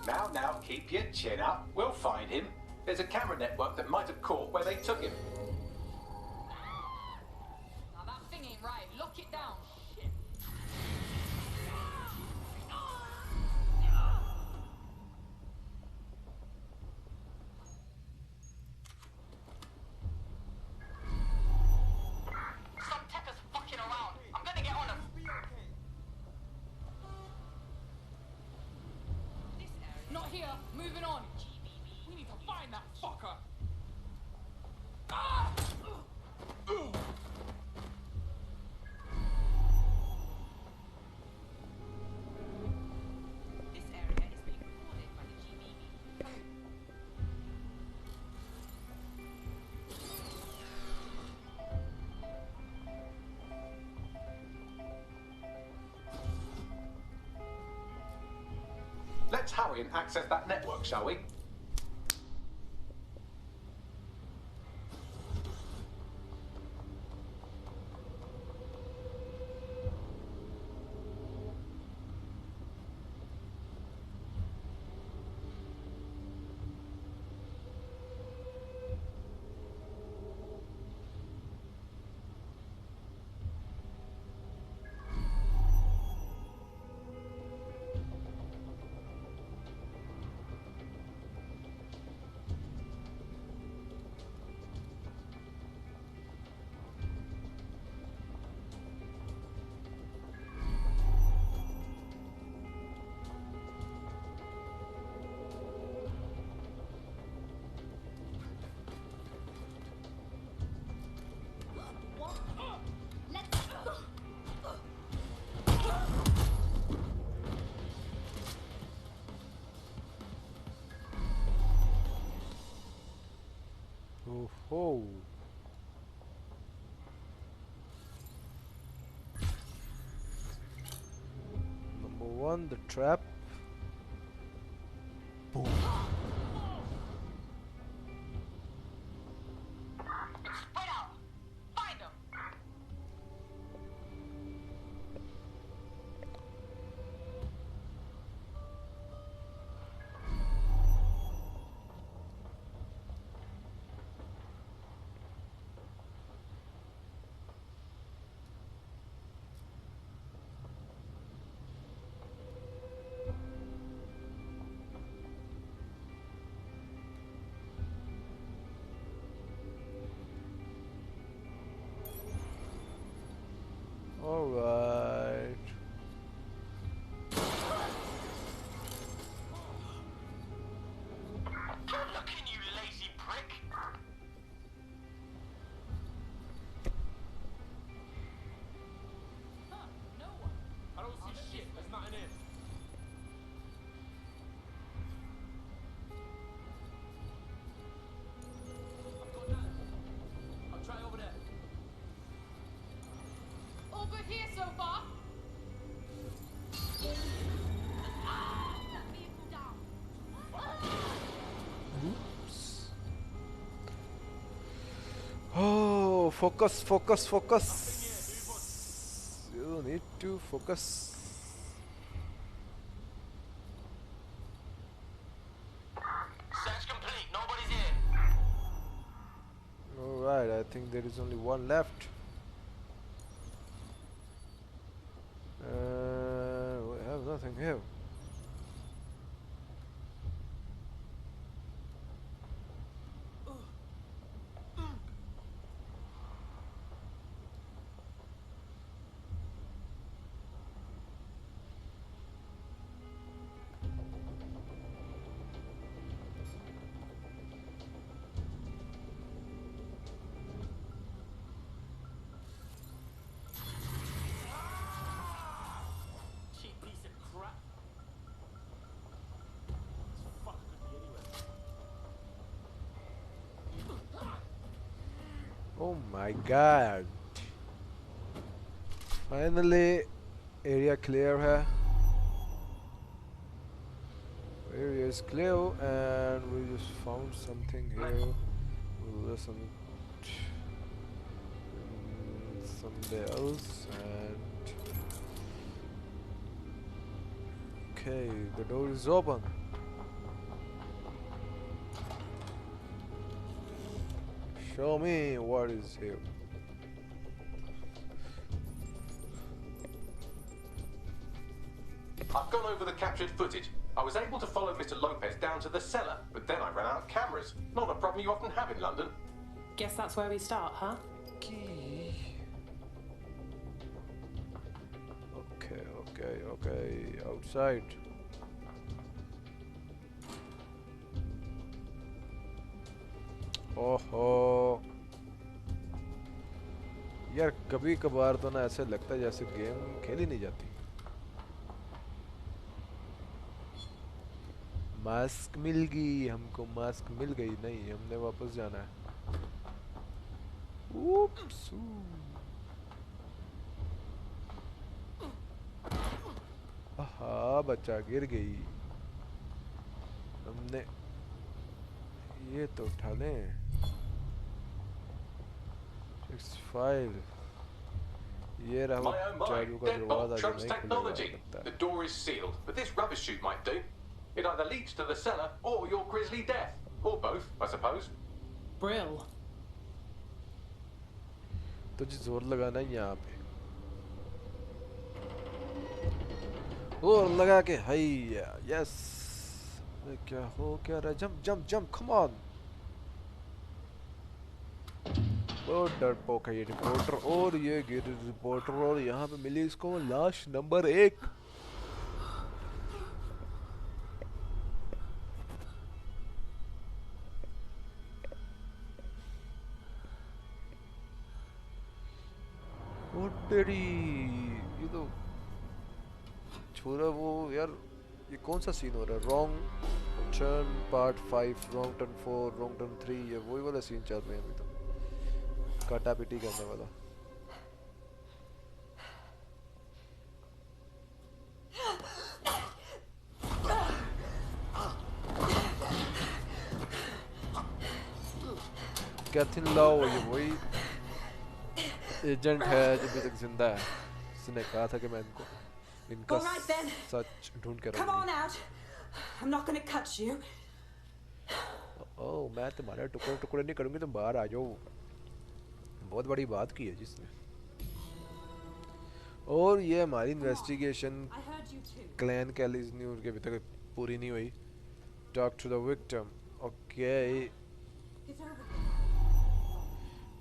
Now, keep your chin up. We'll find him. There's a camera network that might have caught where they took him. Now that thing ain't right. Lock it down. Some techers fucking around. I'm gonna get on him. Not here. Moving on. We need to find that fucker. Ah! Let's hurry and access that network, shall we? Oh. Number one, the trap. Boom. Spread out. Find them. All right. Good looking, you lazy prick. No one. I don't see shit. There's nothing in. I've got nothing. I'll try over there. All good here so far. Vehicle down. Oops. Oh, focus, focus, focus. You need to focus. Search complete. Nobody's here. All right, I think there is only one left. We have nothing here. Cheap piece of crap. This fucker could be anywhere. Oh my god. Finally, area clear hai. Area is clear and we just found something here. Listen. Somewhere else and okay, the door is open. Show me what is here. I've gone over the captured footage. I was able to follow Mr. Lopez down to the cellar, but then I ran out of cameras. Not a problem you often have in London. Guess that's where we start, huh? Key. Okay. Outside. ओहो यार कभी कभार तो ना ऐसे लगता है जैसे गेम खेली नहीं जाती। मास्क मिल गई हमको, मास्क मिल गई नहीं, हमने वापस जाना है। Oops. आहा बच्चा गिर गई। हमने ये तो उठा लें। 65 ये रहा My oh my, जादू का deadbolt दरवाजा जो trumps नहीं खुलेगा technology. लगता The है। door is sealed, but this rubbish chute might do. It either leads to the cellar or your grisly death. Or both, I suppose. Brill. तुझे जोर लगाना है यहाँ पे और लगा के हैया यस। क्या हो क्या रहा है? Jump jump jump come on. बहुत डरपोक है ये रिपोर्टर और ये गिर रिपोर्टर और यहाँ पे मिली इसको लाश नंबर 1। और तेरी ये तो छोरा वो यार ये कौन सा सीन हो रहा है? Wrong turn part 5 wrong turn 4 wrong turn 3 ये वही वाला सीन चल रहे हैं अभी तो काटा पिटी करने वाला। कैथिन लाओ ये वही एजेंट है जो अभी तक जिंदा है। उसने कहा था कि मैं इनका सच ढूंढ के रखूंगा। I'm not gonna cut you. ओह मैं तुम्हारे टुकड़े टुकड़े नहीं करूंगी, तुम बाहर आ जाओ। बहुत बड़ी बात की है जिसने। और ये हमारी इन्वेस्टिगेशन क्लैन कैलीज न्यूज़ के अभी तक पूरी नहीं हुई। Talk to the victim. Okay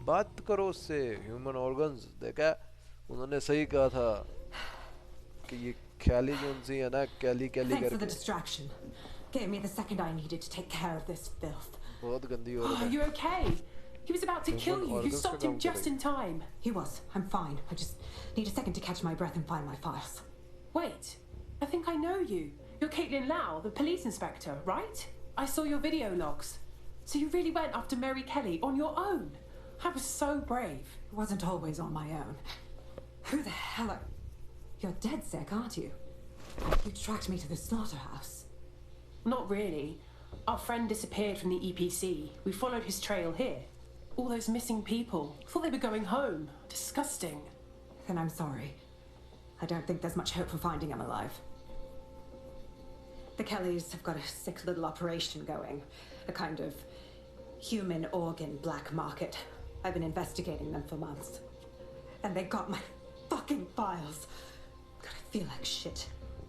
बात करो उससे। ह्यूमन ऑर्गन्स देखा उन्होंने सही कहा था कि ये कैली जो उनसी है ना कैली कैली Thanks for the करके distraction. Gave me the second I needed to take care of this filth. बहुत गंदी औरत Are है। you okay? He was about to kill you. You organs stopped का him काम just in time. He was. I'm fine. I just need a second to catch my breath and find my files. Wait, I think I know you. You're Caitlin Lau, the police inspector, right? I saw your video logs. So you really went after Mary Kelley on your own? I was so brave. It wasn't always on my own. Who the hell are... You're dead sick, aren't you? You tracked me to the slaughterhouse. Not really. Our friend disappeared from the EPC. We followed his trail here. All those missing people. Thought they were going home. Disgusting. Then I'm sorry. I don't think there's much hope for finding him alive. The Kelleys have got a sick little operation going. A kind of human organ black market. I've been investigating them for months. And they got my fucking files. God, I feel like shit.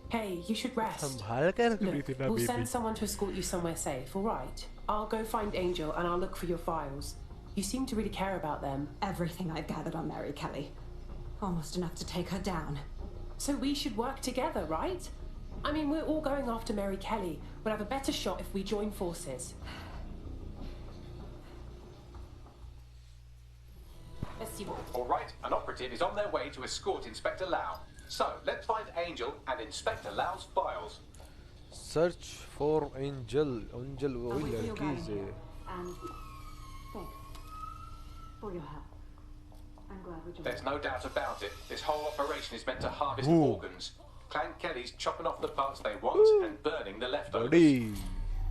Hey, you should rest. Look, we'll send someone to escort you somewhere safe, all right? I'll go find Angel and I'll look for your files. You seem to really care about them. Everything I've gathered on Mary Kelley. Almost enough to take her down. So we should work together, right? I mean, we're all going after Mary Kelley. We'll have a better shot if we join forces. Let's see. All right, an operative is on their way to escort Inspector Lau. So, let's find Angel and Inspector Lau's files. Search for Angel. Angel वही लड़की से। And thanks for your help. I'm glad we joined. There's no doubt about it. This whole operation is meant to harvest Ooh. organs. Clan Kelly's chopping off the parts they want and burning the leftovers. Buddy.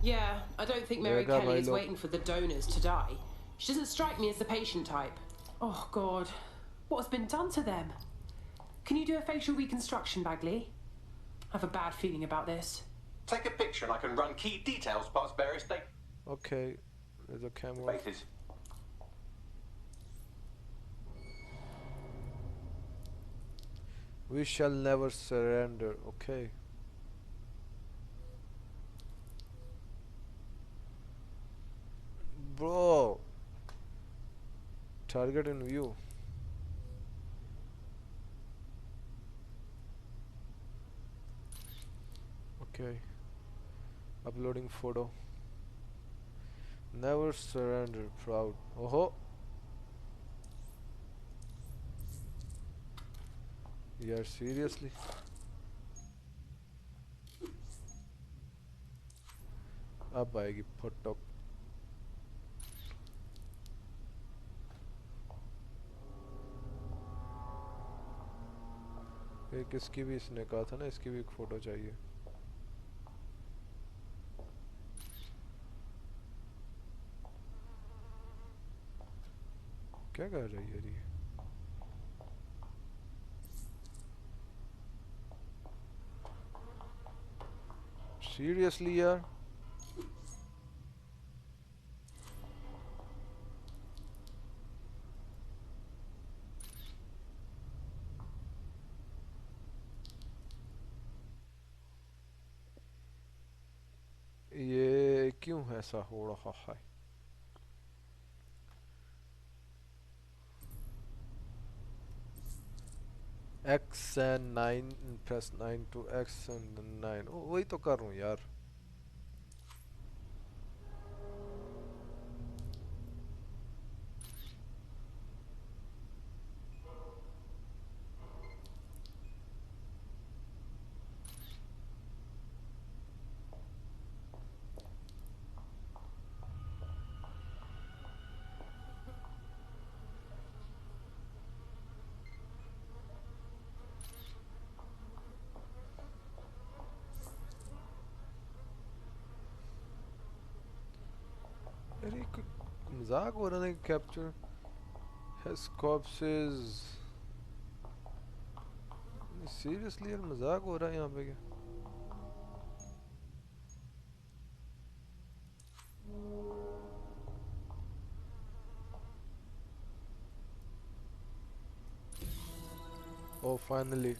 Yeah, I don't think Mary Yeah, Kelley is Milo. waiting for the donors to die. She doesn't strike me as the patient type. Oh, God. What has been done to them? Can you do a facial reconstruction, Bagley? I have a bad feeling about this. Take a picture and I can run key details past various Okay, there's a camera. databases. We shall never surrender. Okay. Bro. Target in view. Okay. Uploading photo. Never surrender. Proud. Oh. Yeah, seriously? अब आएगी photo. एक इसकी भी इसने कहा था ना इसकी भी एक फोटो चाहिए। क्या कर रही है ये? सीरियसली यार? ये क्यों ऐसा हो रहा है? X and 9, press 9 to X and 9. वही तो कर रहा हूँ यार। अरे मजाक हो रहा है कि कैप्चर हैज कॉर्प्सेस। सीरियसली यार मजाक हो रहा है यहाँ पे क्या? Oh, finally.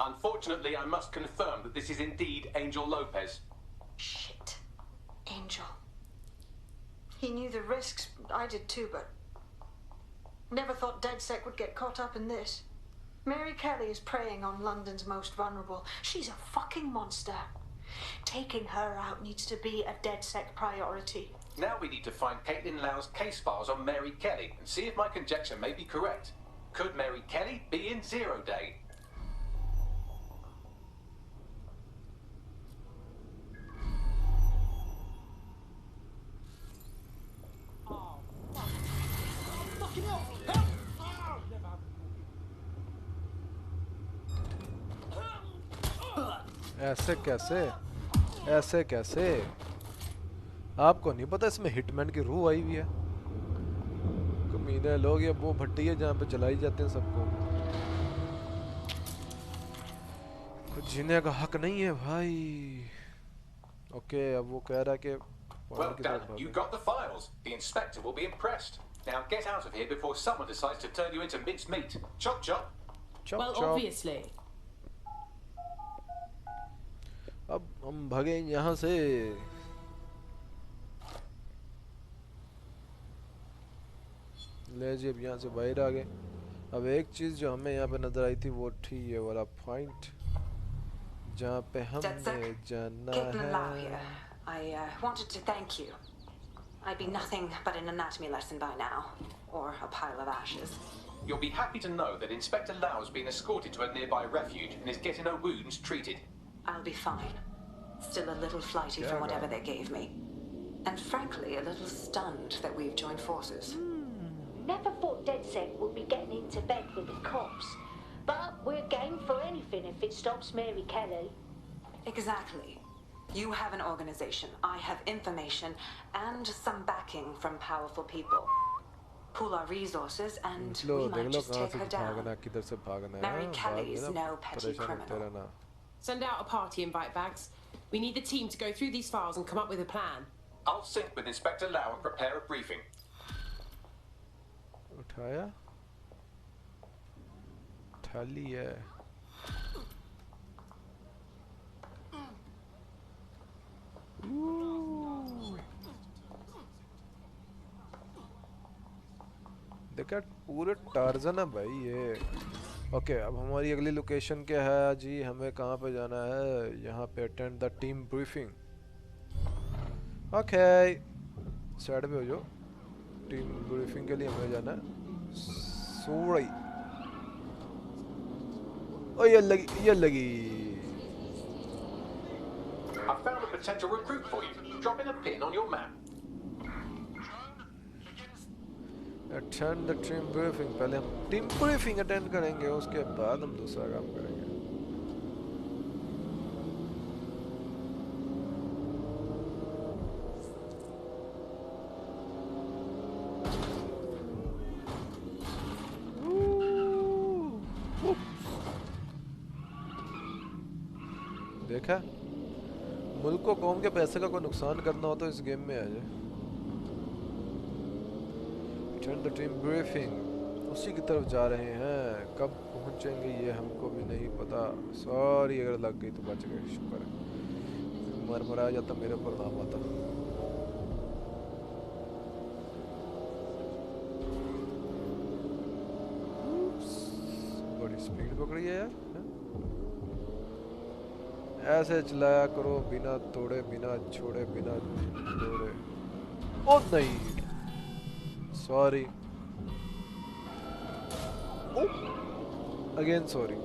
Unfortunately, I must confirm that this is indeed Angel Lopez. Shit. Angel. He knew the risks. I did too, but never thought DedSec would get caught up in this. Mary Kelley is preying on London's most vulnerable. She's a fucking monster. Taking her out needs to be a DedSec priority. Now we need to find Caitlin Lau's case files on Mary Kelley and see if my conjecture may be correct. Could Mary Kelley be in Zero Day? ऐसे कैसे? ऐसे कैसे? आपको नहीं पता इसमें hitman की रूह आई हुई है? कमीने लोग, ये वो भट्टी है जहाँ पे जलाई जाते हैं सबको। कुछ जीने का हक नहीं है भाई। ओके, अब वो कह रहा है कि Well done, you got the files. The inspector will be impressed. Now get out of here before someone decides to turn you into minced meat. Chop chop. Chop Well, chop. obviously. अब हम भागे यहाँ से। ले जी, अब यहाँ से बाहर आ गए। अब एक चीज जो हमें यहाँ पे नजर आई थी वो थी ये वाला पॉइंट जहाँ पे हमने जाना है। I wanted to thank you. I'd be nothing but an anatomy lesson by now, or a pile of ashes. You'll be happy to know that Inspector Lau's been escorted to a nearby refuge and is getting her wounds treated. I'll be fine. Still a little flighty from whatever they gave me. And frankly, a little stunned that we've joined forces. Never thought DedSec would be getting into bed with the cops. But we're game for anything if it stops Mary Kelley. Exactly. You have an organization, I have information, and some backing from powerful people. Pool our resources and we might just take her down. Mary Kelley is no petty criminal. Send out a party invite bags. We need the team to go through these files and come up with a plan. I'll sync with Inspector Lau and prepare a briefing. उठाया? उठा लिया। देखा, पूरे torsion है भाई ये। Okay, अब हमारी अगली लोकेशन क्या है जी? हमें कहाँ पे जाना है? यहाँ पे attend the team briefing. Okay, side पे हो जाओ। टीम ब्रीफिंग के लिए हमें जाना है सूरई। ओ ये लगी। I found a potential recruit for you. Drop in a pin on your map. Attend the team briefing. पहले हम टीम ब्रीफिंग अटेंड करेंगे, उसके बाद हम दूसरा काम करेंगे। देखा, मुल्क को कौम के पैसे का कोई नुकसान करना हो तो इस गेम में आ जाए। टर्न द टीम ब्रीफिंग, उसी की तरफ जा रहे हैं, कब पहुंचेंगे ये हमको भी नहीं पता। सॉरी अगर लग गई तो बच गए, शुक्र है, मर जाता मेरे ऊपर नाम आता। बड़ी स्पीड पकड़ी है यार, ऐसे चलाया करो बिना तोड़े बिना छोड़े बिना तोड़े। ओ नहीं, सॉरी, अगेन सॉरी।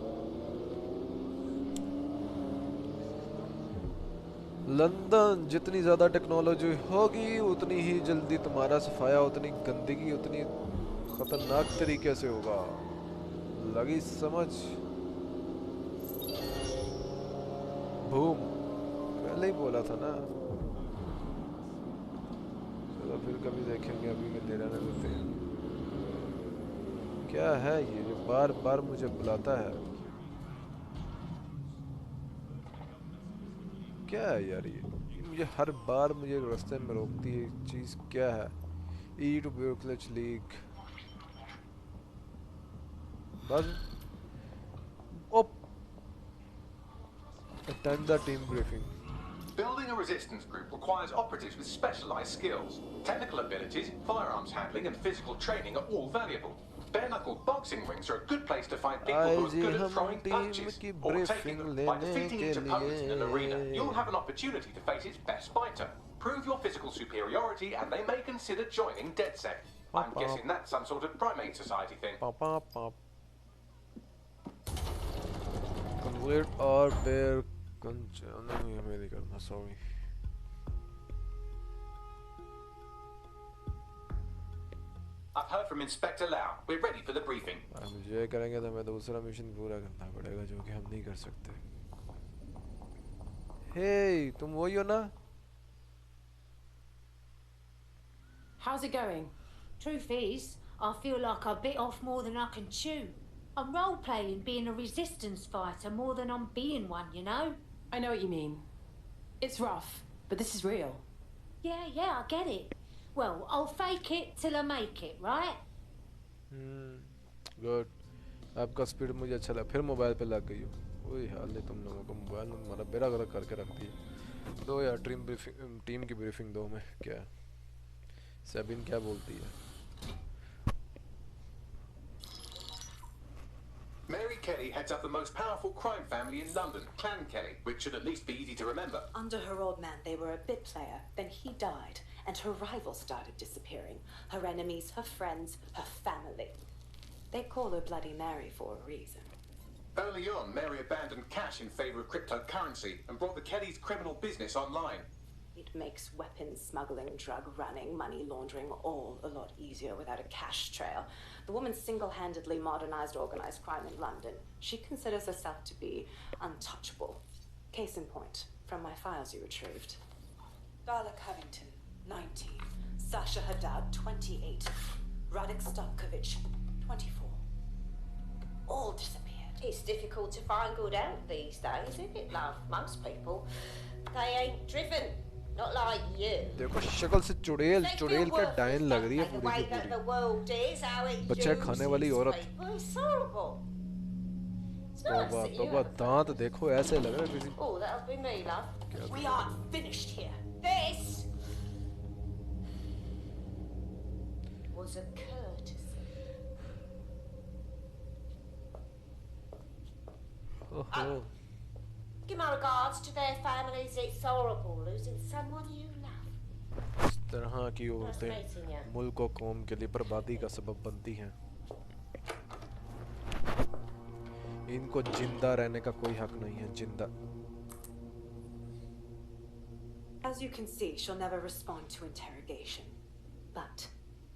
लंदन, जितनी ज्यादा टेक्नोलॉजी होगी उतनी ही जल्दी तुम्हारा सफाया, उतनी गंदगी उतनी खतरनाक तरीके से होगा। लगी समझ? बूम, पहले ही बोला था ना। चलो फिर कभी देखेंगे, अभी के ले रहने देते हैं। क्या है ये जो बार बार मुझे बुलाता है? क्या है यार ये मुझे हर बार मुझे रास्ते में रोकती है चीज़, क्या है? ई टू क्लच लीक, बस। ओप, attend the team briefing. Building a resistance group requires operatives with specialized skills. Technical abilities, firearms handling, and physical training are all valuable. Bare-knuckle boxing rings are a good place to find people who are good at throwing punches or taking them. By defeating each opponent in an arena, you'll have an opportunity to face its best fighter. Prove your physical superiority, and they may consider joining DedSec. I'm guessing that's some sort of primate society thing. Convert or bear. नहीं, हमें नहीं करना, sorry. I've heard from Inspector Lau. We're ready for the briefing. हम ये करेंगे तो हमें दूसरा मिशन पूरा करना पड़ेगा, जो कि हम नहीं कर सकते। हे, तुम वही हो ना? How's it going? Truth is, I feel like I bit off more than I can chew. I'm role-playing being a resistance fighter more than I'm being one, you know? I know what you mean. It's rough, but this is real. Yeah, I get it. Well, I'll fake it till I make it, right? Good. आपका speed मुझे अच्छा लगा। फिर mobile पे लग गई हो। कोई हाल नहीं, तुम लोगों को मोबाइल में हमारा बेड़ा गर्क करके रखती है। दो यार टीम की ब्रीफिंग दो में। क्या सेबिन क्या बोलती है? Mary Kelley heads up the most powerful crime family in London, Clan Kelley, which should at least be easy to remember. Under her old man, they were a bit player. Then he died, and her rivals started disappearing. Her enemies, her friends, her family. They call her Bloody Mary for a reason. Early on, Mary abandoned cash in favor of cryptocurrency and brought the Kelleys' criminal business online. It makes weapons smuggling, drug running, money laundering all a lot easier without a cash trail. The woman single-handedly modernized organized crime in London. She considers herself to be untouchable. Case in point, from my files you retrieved. Darla Covington, 19. Sasha Haddad, 28. Radek Stankovic, 24. All disappeared. It's difficult to find good help these days, isn't it, love? Most people, they ain't driven. Not like you. देखो शक्ल से चुड़ैल के डायन लग रही है पूरी की पूरी। बच्चे खाने वाली औरत। तोबा दांत देखो ऐसे लग रहा है किसी। Oh, that'll be me, love. We aren't finished here. This was a courtesy. Oh. Give my regards to their families. It's horrible losing someone you love. इस तरह की औरतें मुल्क और कौम के लिए बर्बादी का सबब बनती हैं। इनको जिंदा रहने का कोई हक नहीं है, जिंदा। As you can see, she'll never respond to interrogation. But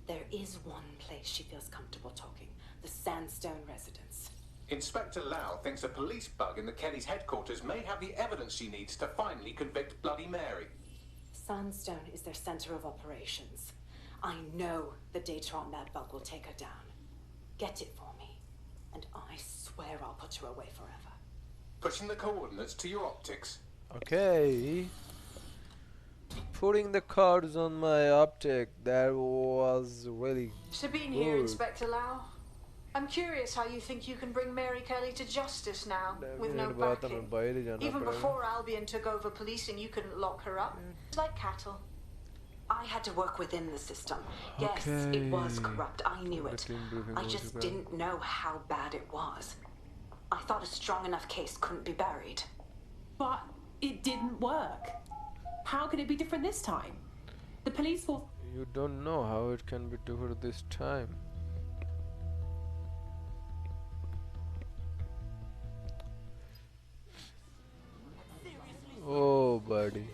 there is one place she feels comfortable talking: the Sandstone residence. Inspector Lau thinks a police bug in the Kelly's headquarters may have the evidence she needs to finally convict Bloody Mary. Sandstone is their center of operations. I know the data on that bug will take her down. Get it for me, and I swear I'll put her away forever. Pushing the coordinates to your optics. Okay. Putting the cards on my optic. That was really Sabine good. here, Inspector Lau. I'm curious how you think you can bring Mary Kelley to justice now, with no backing. Even before Albion took over policing, you couldn't lock her up. It's like cattle. I had to work within the system. Yes, it was corrupt. I knew it. I just didn't know how bad it was. I thought a strong enough case couldn't be buried. But it didn't work. How can it be different this time? The police will... You don't know how it can be different this time. Oh, buddy.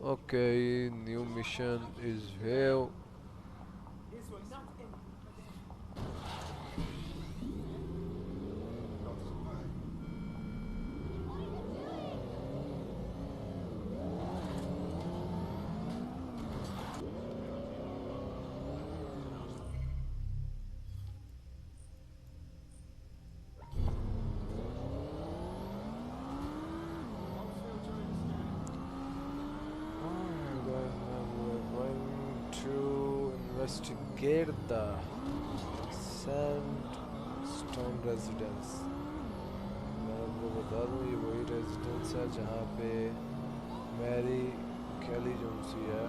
Okay, new mission is here. Investigate the Sandstone residence. मैं आपको बता दूँ ये वही residence है जहाँ पे Mary कैली जोन्सी है,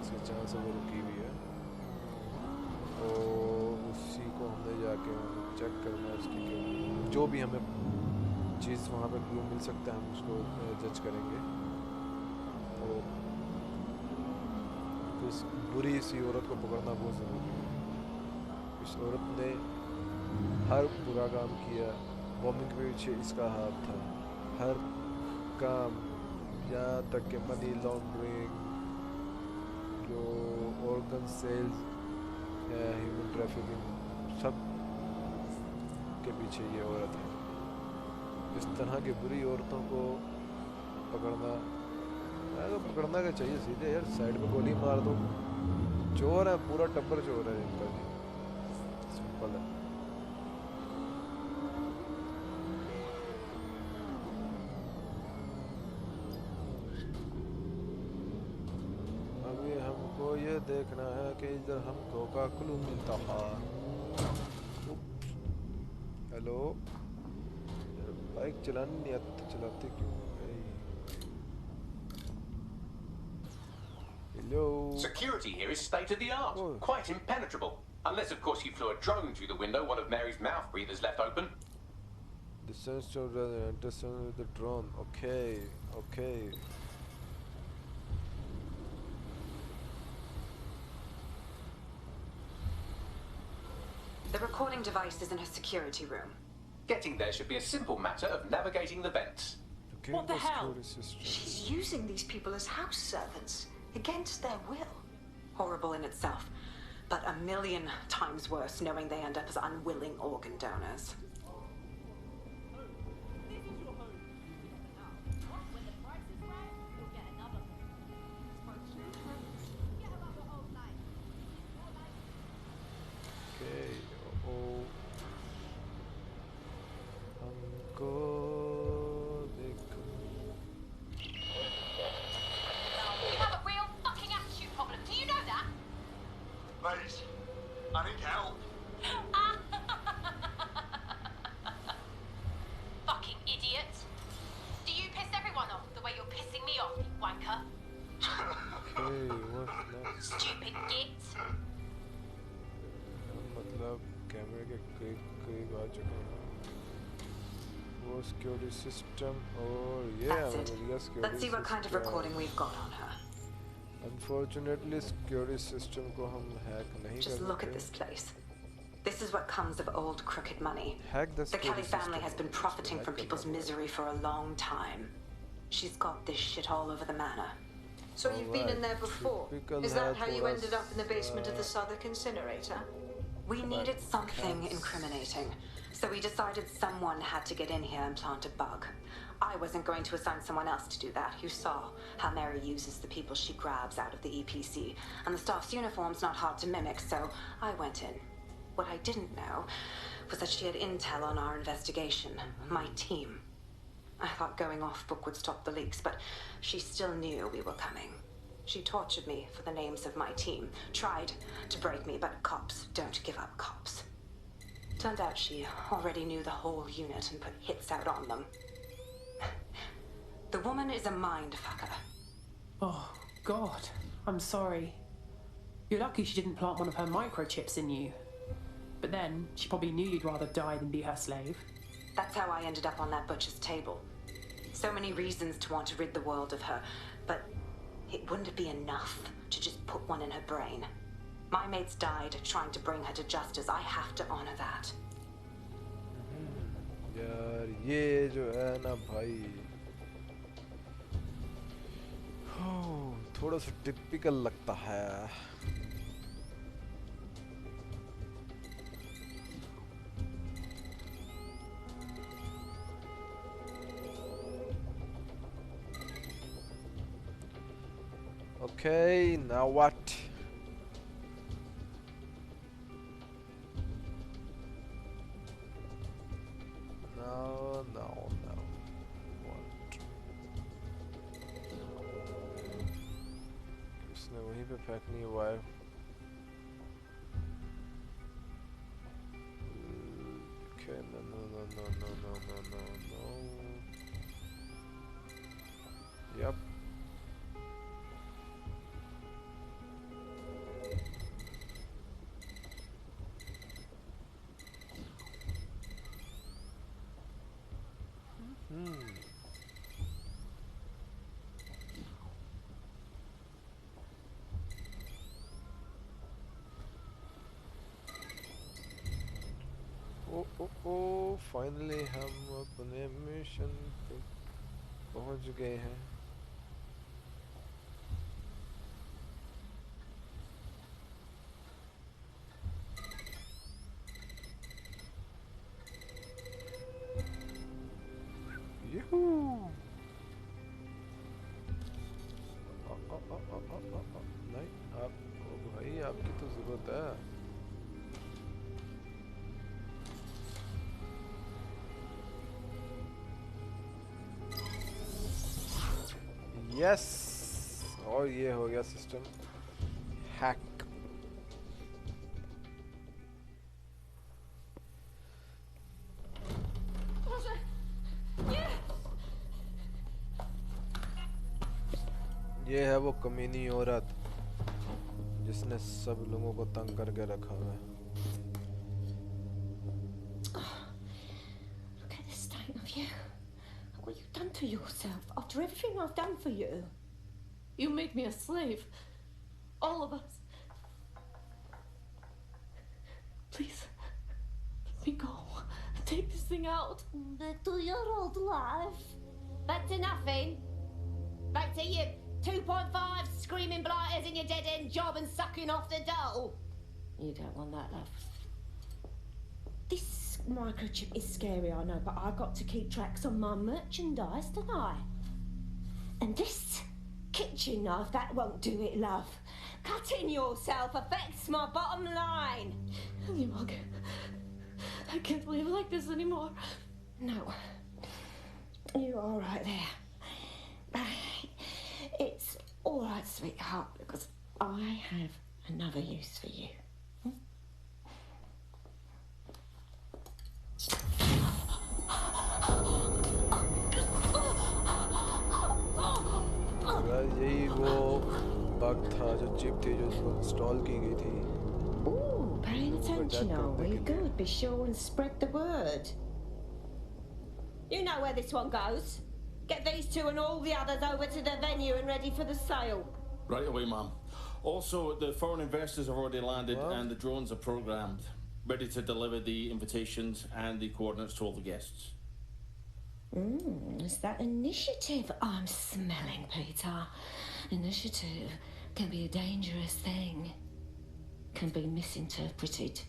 इसके जहाँ से वो रुकी हुई है, तो उसी को हमने जाके चेक करना है उसकी जो भी हमें चीज़ वहाँ पे क्लू मिल सकता है हम उसको जज करेंगे। तो इस बुरी सी औरत को पकड़ना बहुत ज़रूरी है। इस औरत ने हर बुरा काम किया, बॉम्बिंग के पीछे इसका हाथ था, हर काम, यहाँ तक कि मनी लॉन्ड्रिंग, जो ऑर्गन सेल्स या ह्यूमन ट्रैफिकिंग, सब के पीछे ये औरत है। इस तरह की बुरी औरतों को पकड़ना, तो पकड़ना क्या चाहिए, सीधे यार साइड पे गोली मार दो। चोर है, पूरा टब्बर चोर है इनका जी, सिंपल है। अभी हमको ये देखना है कि इधर हमको का क्लू मिलता है। हेलो, बाइक चलानी नहीं आती, चलाते क्यों? Security here is state of the art. Quite impenetrable. Unless, of course, you flew a drone through the window one of Mary's mouth breathers left open. The sensor enters with the drone. Okay, okay. The recording device is in her security room. Getting there should be a simple matter of navigating the vents. What the hell? She's using these people as house servants. Against their will. Horrible in itself, but a million times worse knowing they end up as unwilling organ donors. Okay, हमको Mate, I need help. Fucking idiot. Do you piss everyone off the way you're pissing me off, you wanker? Okay, what's next? Stupid git. मतलब कैमरे के करीब आ चुके हैं। वो security system और That's it. Let's see what kind of recording we've got on her. Unfortunately, security system को हम hack नहीं कर सकते। Just look at this place. This is what comes of old crooked money. Hack the Kelley family has been profiting from people's misery for a long time. She's got this shit all over the manor. So you've been in there before? Is that how you ended up in the basement of the Southwark incinerator? We needed something incriminating. So we decided someone had to get in here and plant a bug. I wasn't going to assign someone else to do that. You saw how Mary uses the people she grabs out of the EPC, and the staff's uniform's not hard to mimic, so I went in. What I didn't know was that she had intel on our investigation, my team. I thought going off book would stop the leaks, but she still knew we were coming. She tortured me for the names of my team, tried to break me, but cops don't give up cops. Turned out she already knew the whole unit and put hits out on them. The woman is a mind fucker. Oh, God. I'm sorry. You're lucky she didn't plant one of her microchips in you. But then, she probably knew you'd rather die than be her slave. That's how I ended up on that butcher's table. So many reasons to want to rid the world of her, but it wouldn't be enough to just put one in her brain. My mates died trying to bring her to justice. I have to honor that. यार ये जो है ना भाई, थोड़ा सा typical लगता है. Okay, now what? No. What? उसने वहीं पे फेंकनी है वायर. Okay, no. Yep. ओ फाइनली हम अपने मिशन पे पहुंच गए हैं. यूहू. नहीं आप भाई, आपकी तो जरूरत है. यस, और ये हो गया सिस्टम हैक. ये है वो कमीनी औरत जिसने सब लोगों को तंग करके रखा हुआ है. Look at the state of you. What you've done to yourself after everything I've done for you. You made me a slave. All of us. Please, let me go. Take this thing out. Back to your old life. Back to nothing. Back to you 2.5 screaming blighters in your dead-end job and sucking off the dole. You don't want that, love. This microchip is scary, I know, but I got to keep tracks on my merchandise, don't I? And this kitchen knife, that won't do it, love. Cutting yourself affects my bottom line. Look, I can't live like this anymore. No. You're all right there. It's all right, sweetheart, because I have another use for you. यही वो bug था जो chip थी जो उसको install की गई थी. Ooh, paying attention, are we? Good. Be sure and spread the word. You know where this one goes. Get these two and all the others over to the venue and ready for the sale. Right away, ma'am. Also, the foreign investors have already landed and the drones are programmed, ready to deliver the invitations and the coordinates to all the guests. It's that initiative I'm smelling, Peter. Initiative can be a dangerous thing. Can be misinterpreted.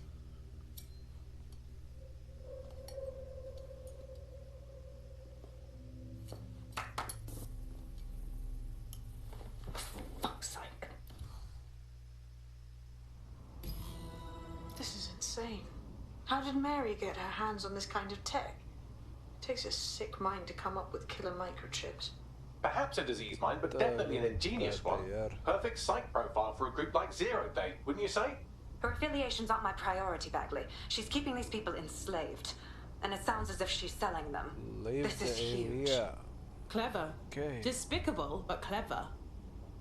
insane. How did Mary get her hands on this kind of tech? It takes a sick mind to come up with killer microchips. Perhaps a disease mind, but definitely an ingenious one. Perfect site profile for a group like Zero Day, wouldn't you say? Her affiliations aren't my priority, Bagley. She's keeping these people enslaved. And it sounds as if she's selling them. This is huge. Clever. Okay. Despicable, but clever.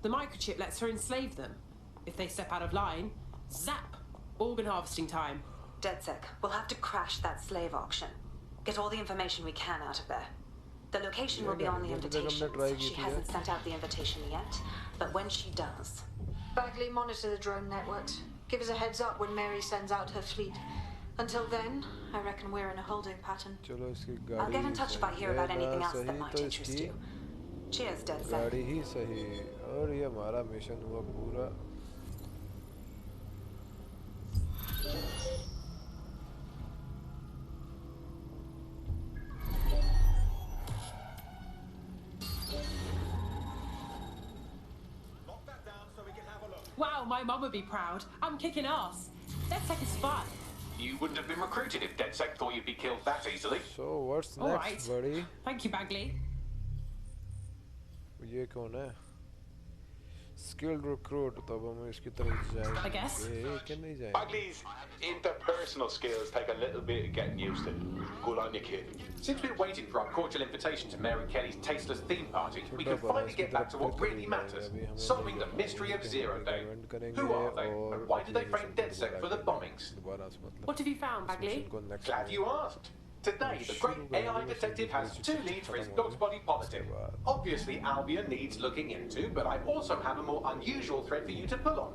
The microchip lets her enslave them. If they step out of line, zap! Organ harvesting time. DedSec, we'll have to crash that slave auction. Get all the information we can out of there. The location will be on the invitations. She hasn't sent out the invitation yet, but when she does... Bagley, monitor the drone networks. Give us a heads up when Mary sends out her fleet. Until then, I reckon we're in a holding pattern. I'll get in touch if I hear about anything else that might interest you. Cheers, DedSec. गाड़ी ही सही और ये हमारा mission हुआ पूरा. Wow, my mum would be proud. I'm kicking ass. DedSec is fun. You wouldn't have been recruited if DedSec thought you'd be killed that easily. So what's All next, right. buddy? Thank you, Bagley. ये कौन है? Skilled recruit. तब हम इसकी तरफ जाएंगे. I guess. क्या नहीं जाएंगे? Bagley's interpersonal skills take a little bit of getting used to. Good on you, kid. Since we're waiting for our cordial invitation to Mary Kelley's tasteless theme party, we can finally get back to what really matters, solving the mystery of Zero Day. Who are they, and why did they frame DedSec for the bombings? What have you found, Bagley? Glad you asked. Today, the great AI detective has two leads for his dog's body politic. Obviously, Albion needs looking into, but I also have a more unusual thread for you to pull on.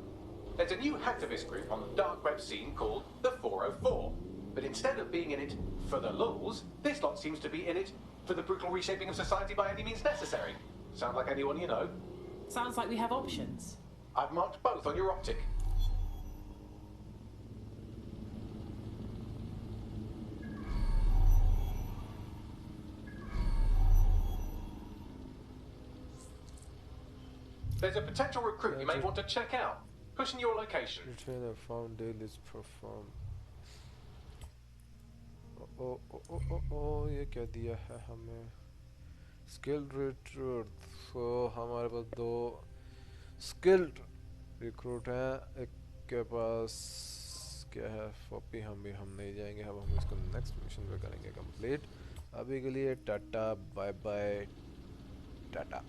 There's a new hacktivist group on the dark web scene called the 404. But instead of being in it for the lulz, this lot seems to be in it for the brutal reshaping of society by any means necessary. Sound like anyone you know? Sounds like we have options. I've marked both on your optic. There's a potential recruit you may want to check out. Pushing your location. Trainer found daily perform. Oh, ये क्या दिया है हमें? Skilled recruit. So हमारे पास दो skilled recruit हैं. एक के पास क्या है? Floppy हम नहीं जाएंगे. अब हम इसको next mission पे करेंगे complete. अभी के लिए टाटा, bye bye, टाटा.